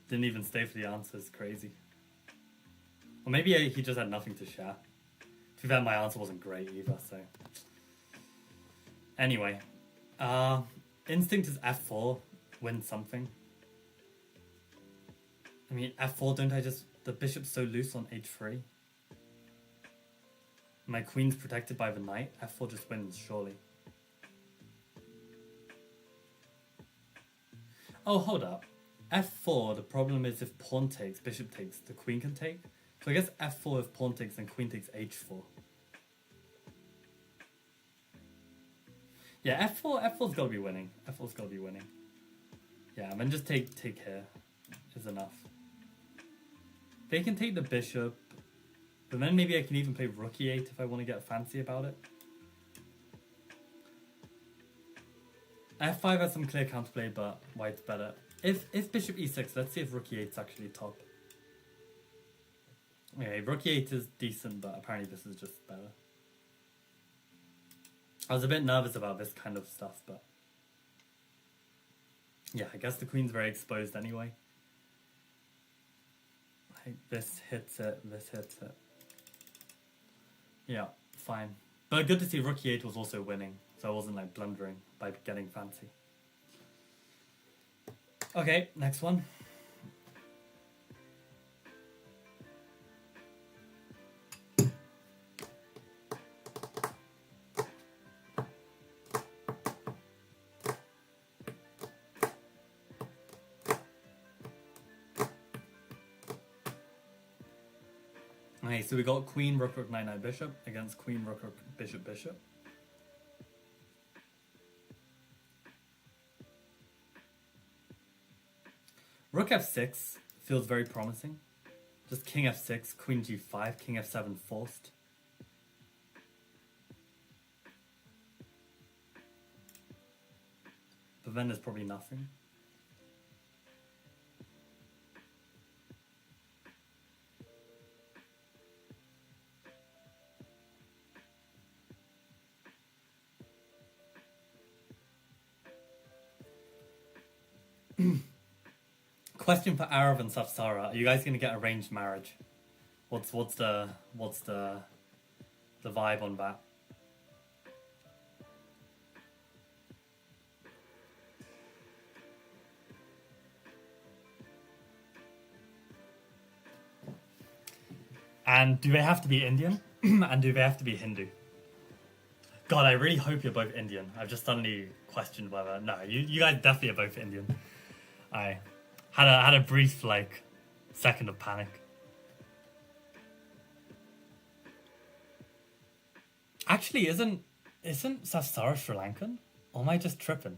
Didn't even stay for the answer. It's crazy. Or maybe he just had nothing to share. To be fair, my answer wasn't great either, so... Anyway. Instinct is f4. Win something. I mean, f4, don't I just... The bishop's so loose on h3. My queen's protected by the knight. f4 just wins, surely. Oh, hold up. f4, the problem is if pawn takes, bishop takes, the queen can take. So I guess f4 if pawn takes and queen takes h4. Yeah, f4's gotta be winning. f4's gotta be winning. Yeah, and then just take here is enough. They can take the bishop, but then maybe I can even play rook e8 if I want to get fancy about it. f5 has some clear counterplay, but white's better. If bishop e6, let's see if rook e8 is actually top. Okay, rook e8 is decent, but apparently this is just better. I was a bit nervous about this kind of stuff, but... Yeah, I guess the queen's very exposed anyway. Like, this hits it, this hits it. Yeah, fine. But good to see rook e8 was also winning, so I wasn't like blundering by getting fancy. Okay, next one. Okay, so we got queen, rook, rook, knight, knight, bishop against queen, rook, rook, bishop, bishop. Rook f6 feels very promising. Just king f6, queen g5, king f7 forced. But then there's probably nothing. Question for Arav and Safsara: are you guys gonna get arranged marriage? What's the vibe on that? And do they have to be Indian? And do they have to be Hindu? God, I really hope you're both Indian. I've just suddenly questioned whether... No, you guys definitely are both Indian. I had a brief, like, second of panic. Actually, isn't Safsara Sri Lankan? Or am I just tripping?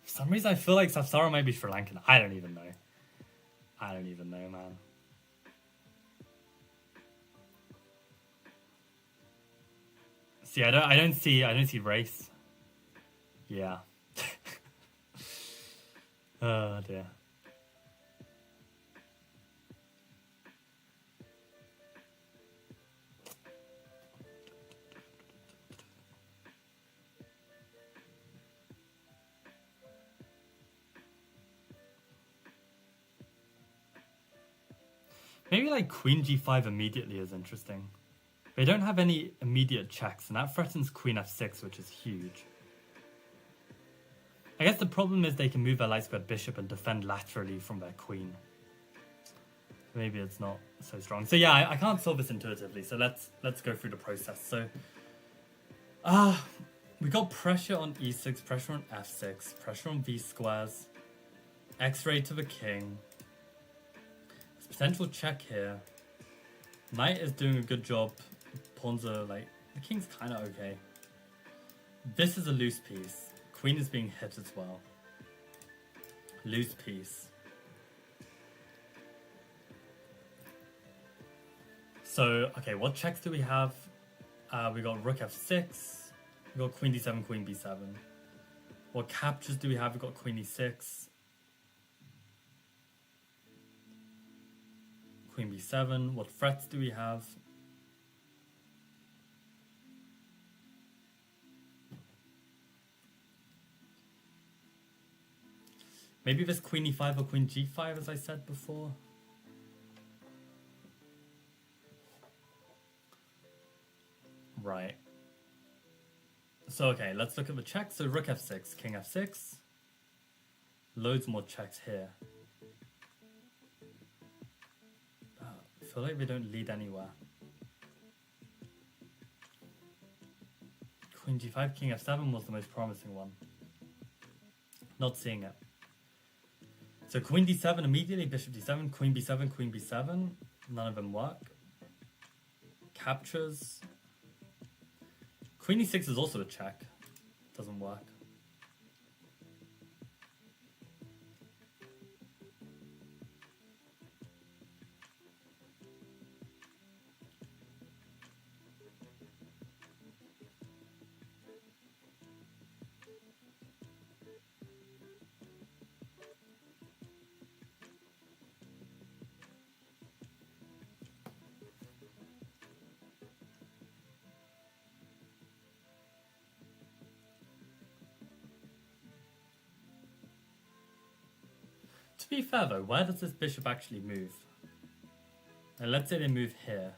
For some reason, I feel like Safsara might be Sri Lankan. I don't even know. I don't even know, man. See, I don't see race. Yeah. Oh dear. Maybe like queen g5 immediately is interesting. They don't have any immediate checks, and that threatens queen f6, which is huge. I guess the problem is they can move their light squared bishop and defend laterally from their queen. Maybe it's not so strong. So yeah, I can't solve this intuitively, so let's go through the process. So we got pressure on e6, pressure on f6, pressure on v squares, x-ray to the king. There's potential check here. Knight is doing a good job. Pawns are like, the king's kind of okay. This is a loose piece. Queen is being hit as well. Loose piece. So, okay, what checks do we have? We got rook f6. We got queen d7, queen b7. What captures do we have? We got queen e6. Queen b7. What threats do we have? Maybe this queen e5 or queen g5, as I said before. Right. So, okay, let's look at the checks. So, rook f6, king f6. Loads more checks here. I feel like they don't lead anywhere. Queen g5, king f7 was the most promising one. Not seeing it. So queen d7 immediately, bishop d7, queen b7, queen b7. None of them work. Captures. Queen e6 is also a check. Doesn't work. To be fair though, where does this bishop actually move? Now let's say they move here.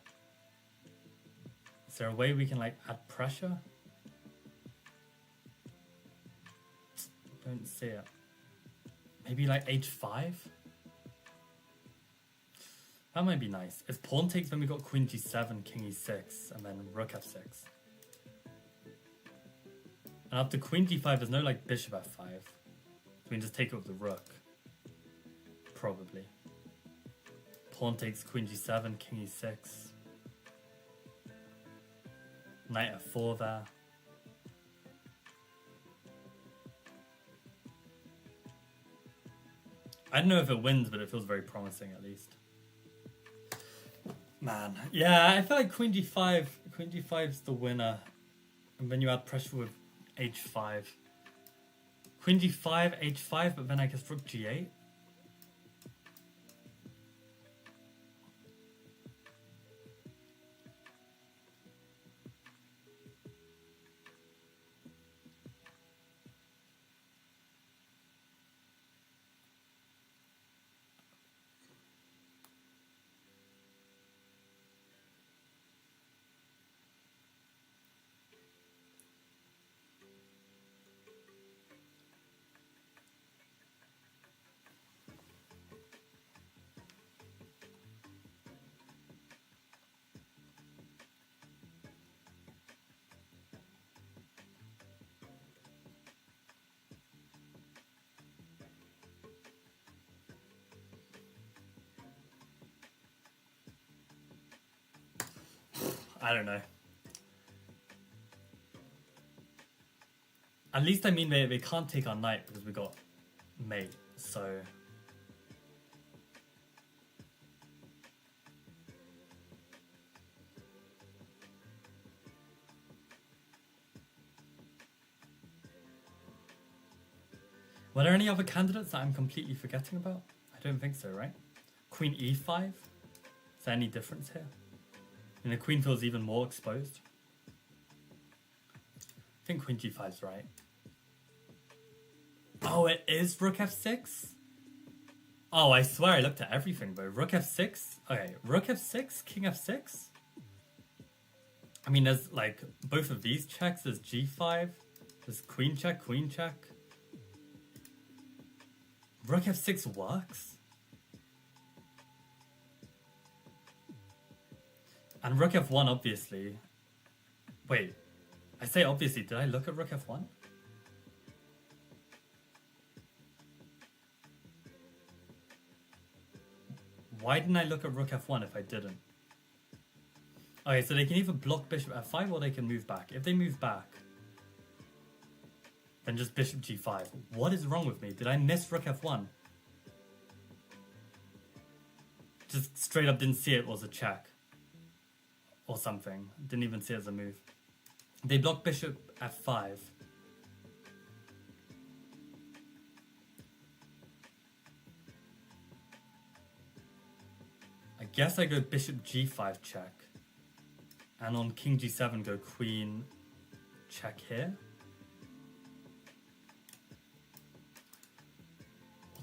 Is there a way we can like add pressure? Don't see it. Maybe like h5? That might be nice. If pawn takes, then we got queen g7, king e6, and then rook f6. And after queen d5, there's no like bishop f5. So we can just take it with the rook. Probably. Pawn takes queen g7, king e6. Knight f4 there. I don't know if it wins, but it feels very promising at least. Man, yeah, I feel like queen g5 is the winner. And then you add pressure with h5. Queen g5, h5, but then I guess rook g8. I don't know. At least, I mean, they can't take our knight because we got mate, so... Were there any other candidates that I'm completely forgetting about? I don't think so, right? Queen e5? Is there any difference here? And the queen feels even more exposed. I think queen g5 is right. Oh, it is rook f6? Oh, I swear I looked at everything, bro. Rook f6? Okay, rook f6, king f6? I mean, there's like both of these checks. There's g5. There's queen check, queen check. Rook f6 works? And rook f1, obviously. Wait, I say obviously. Did I look at rook f1? Why didn't I look at rook f1 if I didn't? Okay, so they can either block bishop f5 or they can move back. If they move back, then just bishop g5. What is wrong with me? Did I miss rook f1? Just straight up didn't see it was a check. Or something. Didn't even see it as a move. They block bishop f5. I guess I go bishop g5 check. And on king g7 go queen check here.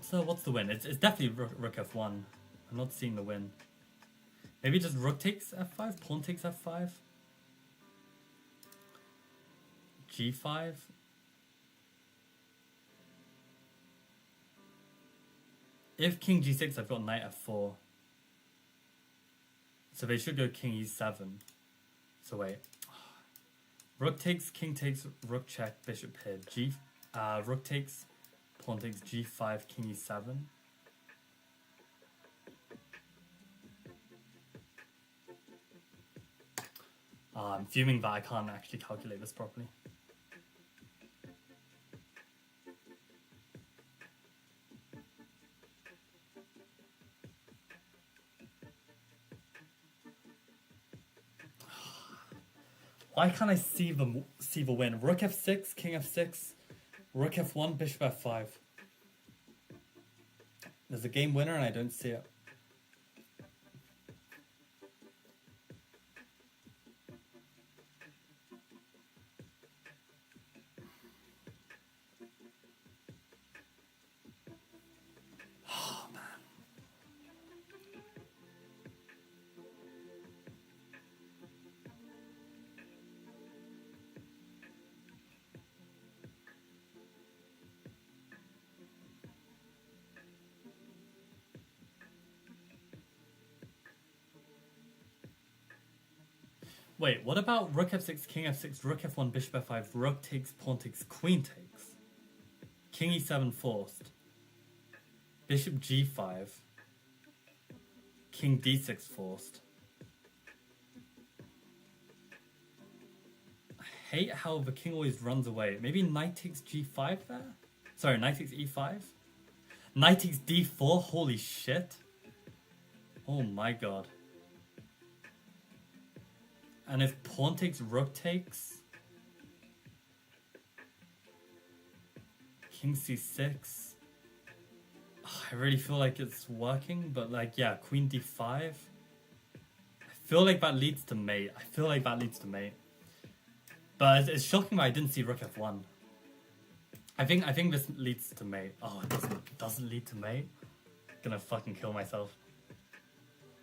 What's the win? It's definitely rook f1. I'm not seeing the win. Maybe just rook takes f5, pawn takes f5. g5. If king g6, I've got knight f4. So they should go king e7. So wait. Rook takes, king takes, rook check, bishop here. Rook takes, pawn takes, g5, king e7. I'm fuming that I can't actually calculate this properly. Why can't I see the win? Rook f6, king f6, rook f1, bishop f5. There's a game winner and I don't see it. Oh, man. Wait, what about rook f6, king f6, rook f1, bishop f5, rook takes, pawn takes, queen takes? King e7 forced. Bishop g5. King d6 forced. I hate how the king always runs away. Maybe knight takes g5 there? Sorry, knight takes e5? Knight takes d4? Holy shit. Oh my god. And if pawn takes, rook takes? King c6? Oh, I really feel like it's working, but like, yeah, queen d5? I feel like that leads to mate. But it's shocking that I didn't see rook f1. I think this leads to mate. Oh, it doesn't lead to mate? I'm gonna fucking kill myself.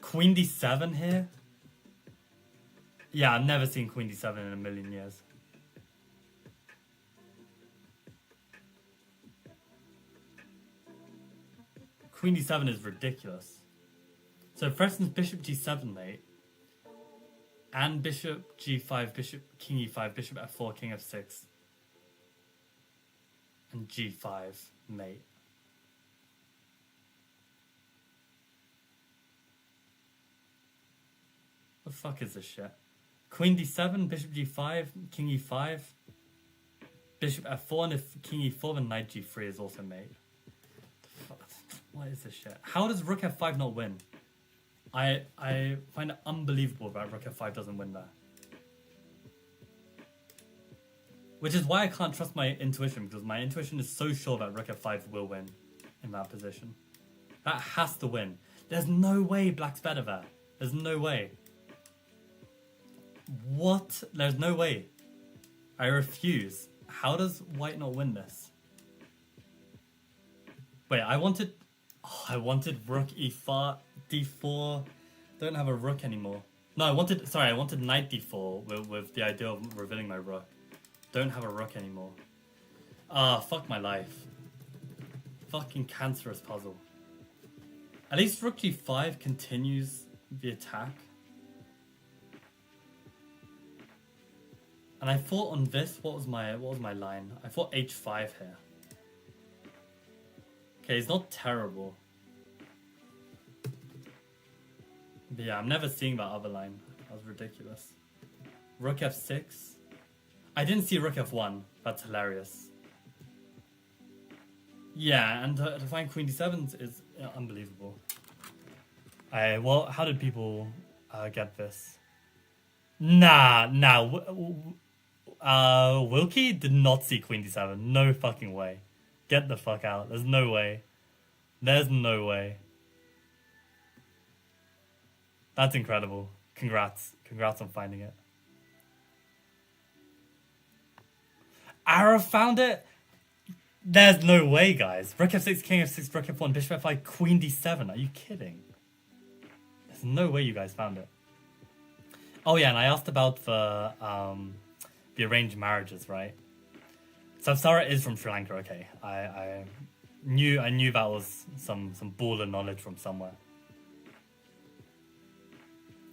Queen d7 here? Yeah, I've never seen queen d7 in a million years. Queen d7 is ridiculous. So Preston's bishop g7 mate. And bishop g5, bishop king e5, bishop f4, king f6. And g5 mate. What the fuck is this shit? Queen d7, bishop g5, king e5, bishop f4, and if king e4, then knight g3 is also mate. What is this shit? How does rook f5 not win? I find it unbelievable that rook f5 doesn't win there. Which is why I can't trust my intuition, because my intuition is so sure that rook f5 will win in that position. That has to win. There's no way black's better there. There's no way. What? There's no way. I refuse. How does white not win this? Wait, I wanted rook e4, d4. Don't have a rook anymore. No, I wanted knight d4 with the idea of revealing my rook. Don't have a rook anymore. Ah, fuck my life. Fucking cancerous puzzle. At least rook g5 continues the attack. And I thought on this, what was my line? I thought h5 here. Okay, it's not terrible. But yeah, I'm never seeing that other line. That was ridiculous. Rook f6. I didn't see rook f1. That's hilarious. Yeah, and to find queen d7 is unbelievable. Well, how did people get this? Nah. Wilkie did not see queen d7. No fucking way. Get the fuck out. There's no way. There's no way. That's incredible. Congrats. Congrats on finding it. Ara found it? There's no way, guys. Rook f6, king f6, rook f1, bishop f5, queen d7. Are you kidding? There's no way you guys found it. Oh yeah, and I asked about the arranged marriages, right? So Sarah is from Sri Lanka. Okay, I knew that was some baller knowledge from somewhere.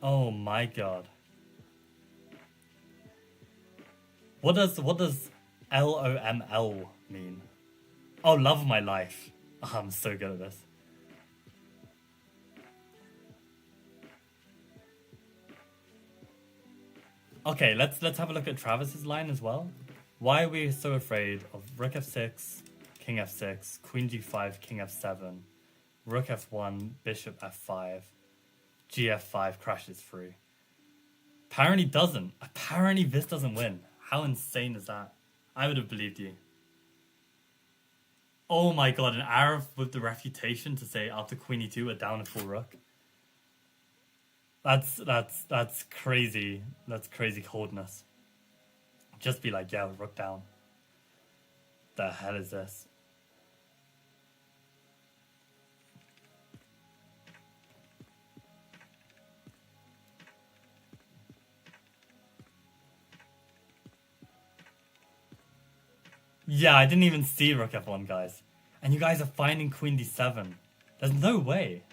Oh my god. What does LOML mean? Oh, love of my life. Oh, I'm so good at this. Okay, let's have a look at Travis's line as well. Why are we so afraid of rook f6, king f6, queen g5, king f7, rook f1, bishop f5, gf5 crashes through? Apparently doesn't. Apparently this doesn't win. How insane is that? I would have believed you. Oh my god, an Arab with the reputation to say after queen e2 a down a full rook. That's crazy. That's crazy coldness. Just be like, yeah, rook down. The hell is this? Yeah, I didn't even see rook f1, guys. And you guys are finding queen d7. There's no way.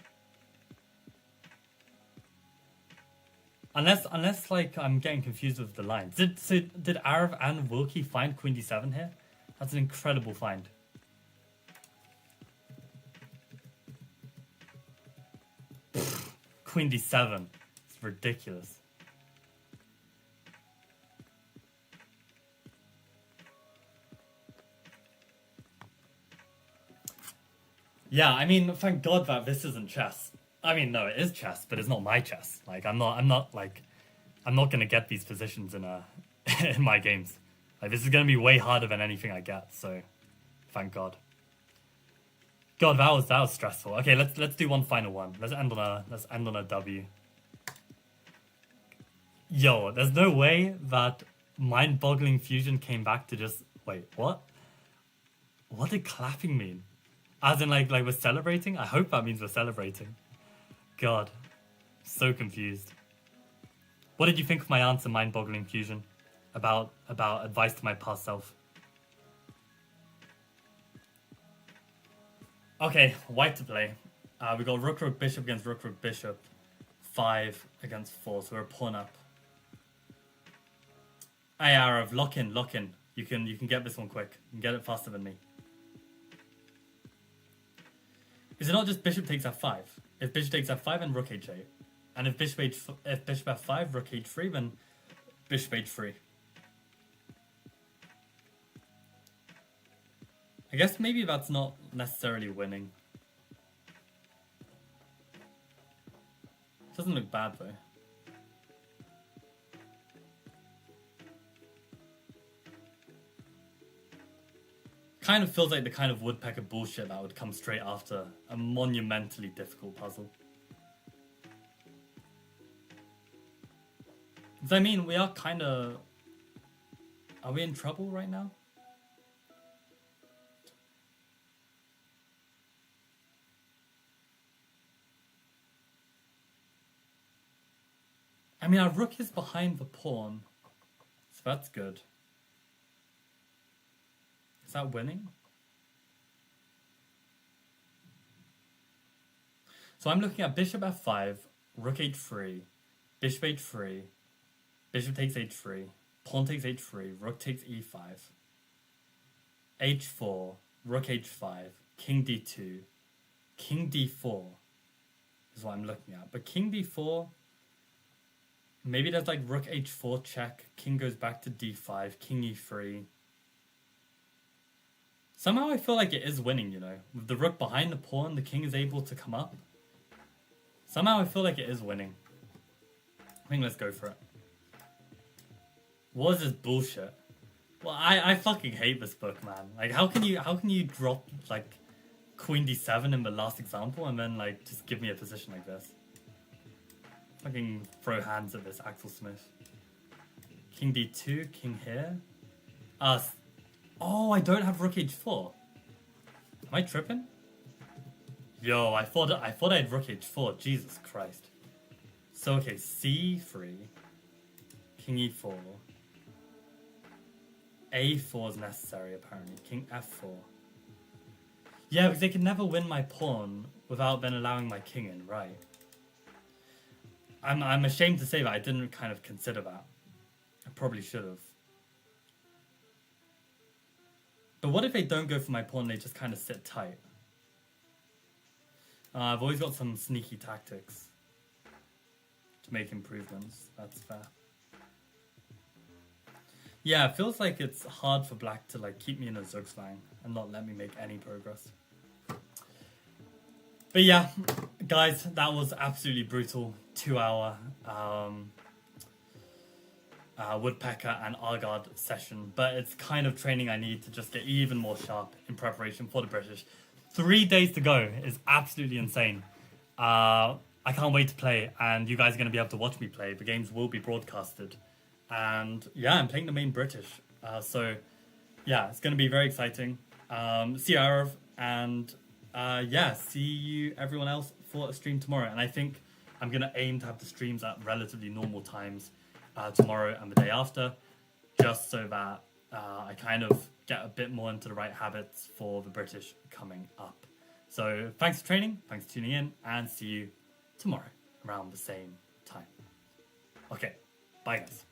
Unless like I'm getting confused with the lines. Did Arab and Wilkie find queen d7 here? That's an incredible find. Queen d7. It's ridiculous. Yeah, I mean, thank God that this isn't chess. I mean, no, it is chess, but it's not my chess. Like, I'm not gonna get these positions in in my games. Like, this is gonna be way harder than anything I get. So, thank God. God, that was stressful. Okay, let's do one final one. Let's end on a W. Yo, there's no way that mind-boggling fusion came back to just wait. What? What did clapping mean? As in, like we're celebrating? I hope that means we're celebrating. God. So confused. What did you think of my answer, mind-boggling fusion? About advice to my past self? Okay, white to play. We got rook, rook, bishop against rook, rook, bishop. 5 against 4, so we're a pawn up. Hey, Arav, lock in. You can get this one quick. You can get it faster than me. Is it not just bishop takes f5? If bishop takes f5, then rook h8. And if bishop f5, rook h3, then bishop h3. I guess maybe that's not necessarily winning. Doesn't look bad though. kind of feels like the kind of Woodpecker bullshit that would come straight after a monumentally difficult puzzle. Does that mean we are kind of... Are we in trouble right now? I mean, our rook is behind the pawn, so that's good. Is that winning? So I'm looking at bishop f5, rook h3, bishop h3, bishop takes h3, pawn takes h3, rook takes e5, h4, rook h5, king d2, king d4 is what I'm looking at. But king d4, maybe there's like rook h4 check, king goes back to d5, king e3. Somehow I feel like it is winning, you know. With the rook behind the pawn, the king is able to come up. Somehow I feel like it is winning. I think let's go for it. What is this bullshit? Well, I fucking hate this book, man. Like, how can you drop like queen d7 in the last example and then like just give me a position like this? Fucking throw hands at this Axel Smith. King d2, king here. Oh, I don't have rook h4. Am I tripping? Yo, I thought I had rook h4. Jesus Christ. So okay, c3, king e4, a4 is necessary apparently. King f4. Yeah, because they can never win my pawn without then allowing my king in, right? I'm ashamed to say that I didn't kind of consider that. I probably should have. But what if they don't go for my pawn, they just kind of sit tight? I've always got some sneaky tactics to make improvements. That's fair. Yeah, it feels like it's hard for black to like keep me in a Zugzwang and not let me make any progress. But yeah, guys, that was absolutely brutal. 2-hour Woodpecker and Argard session, but it's kind of training I need to just get even more sharp in preparation for the British. 3 days to go is absolutely insane. I can't wait to play, and you guys are going to be able to watch me play. The games will be broadcasted, and yeah, I'm playing the main British, so yeah, it's going to be very exciting. See you, Arav, and yeah, see you everyone else for a stream tomorrow. And I think I'm going to aim to have the streams at relatively normal times tomorrow and the day after, just so that I kind of get a bit more into the right habits for the British coming up. So thanks for training, thanks for tuning in, and see you tomorrow around the same time. Okay, bye guys.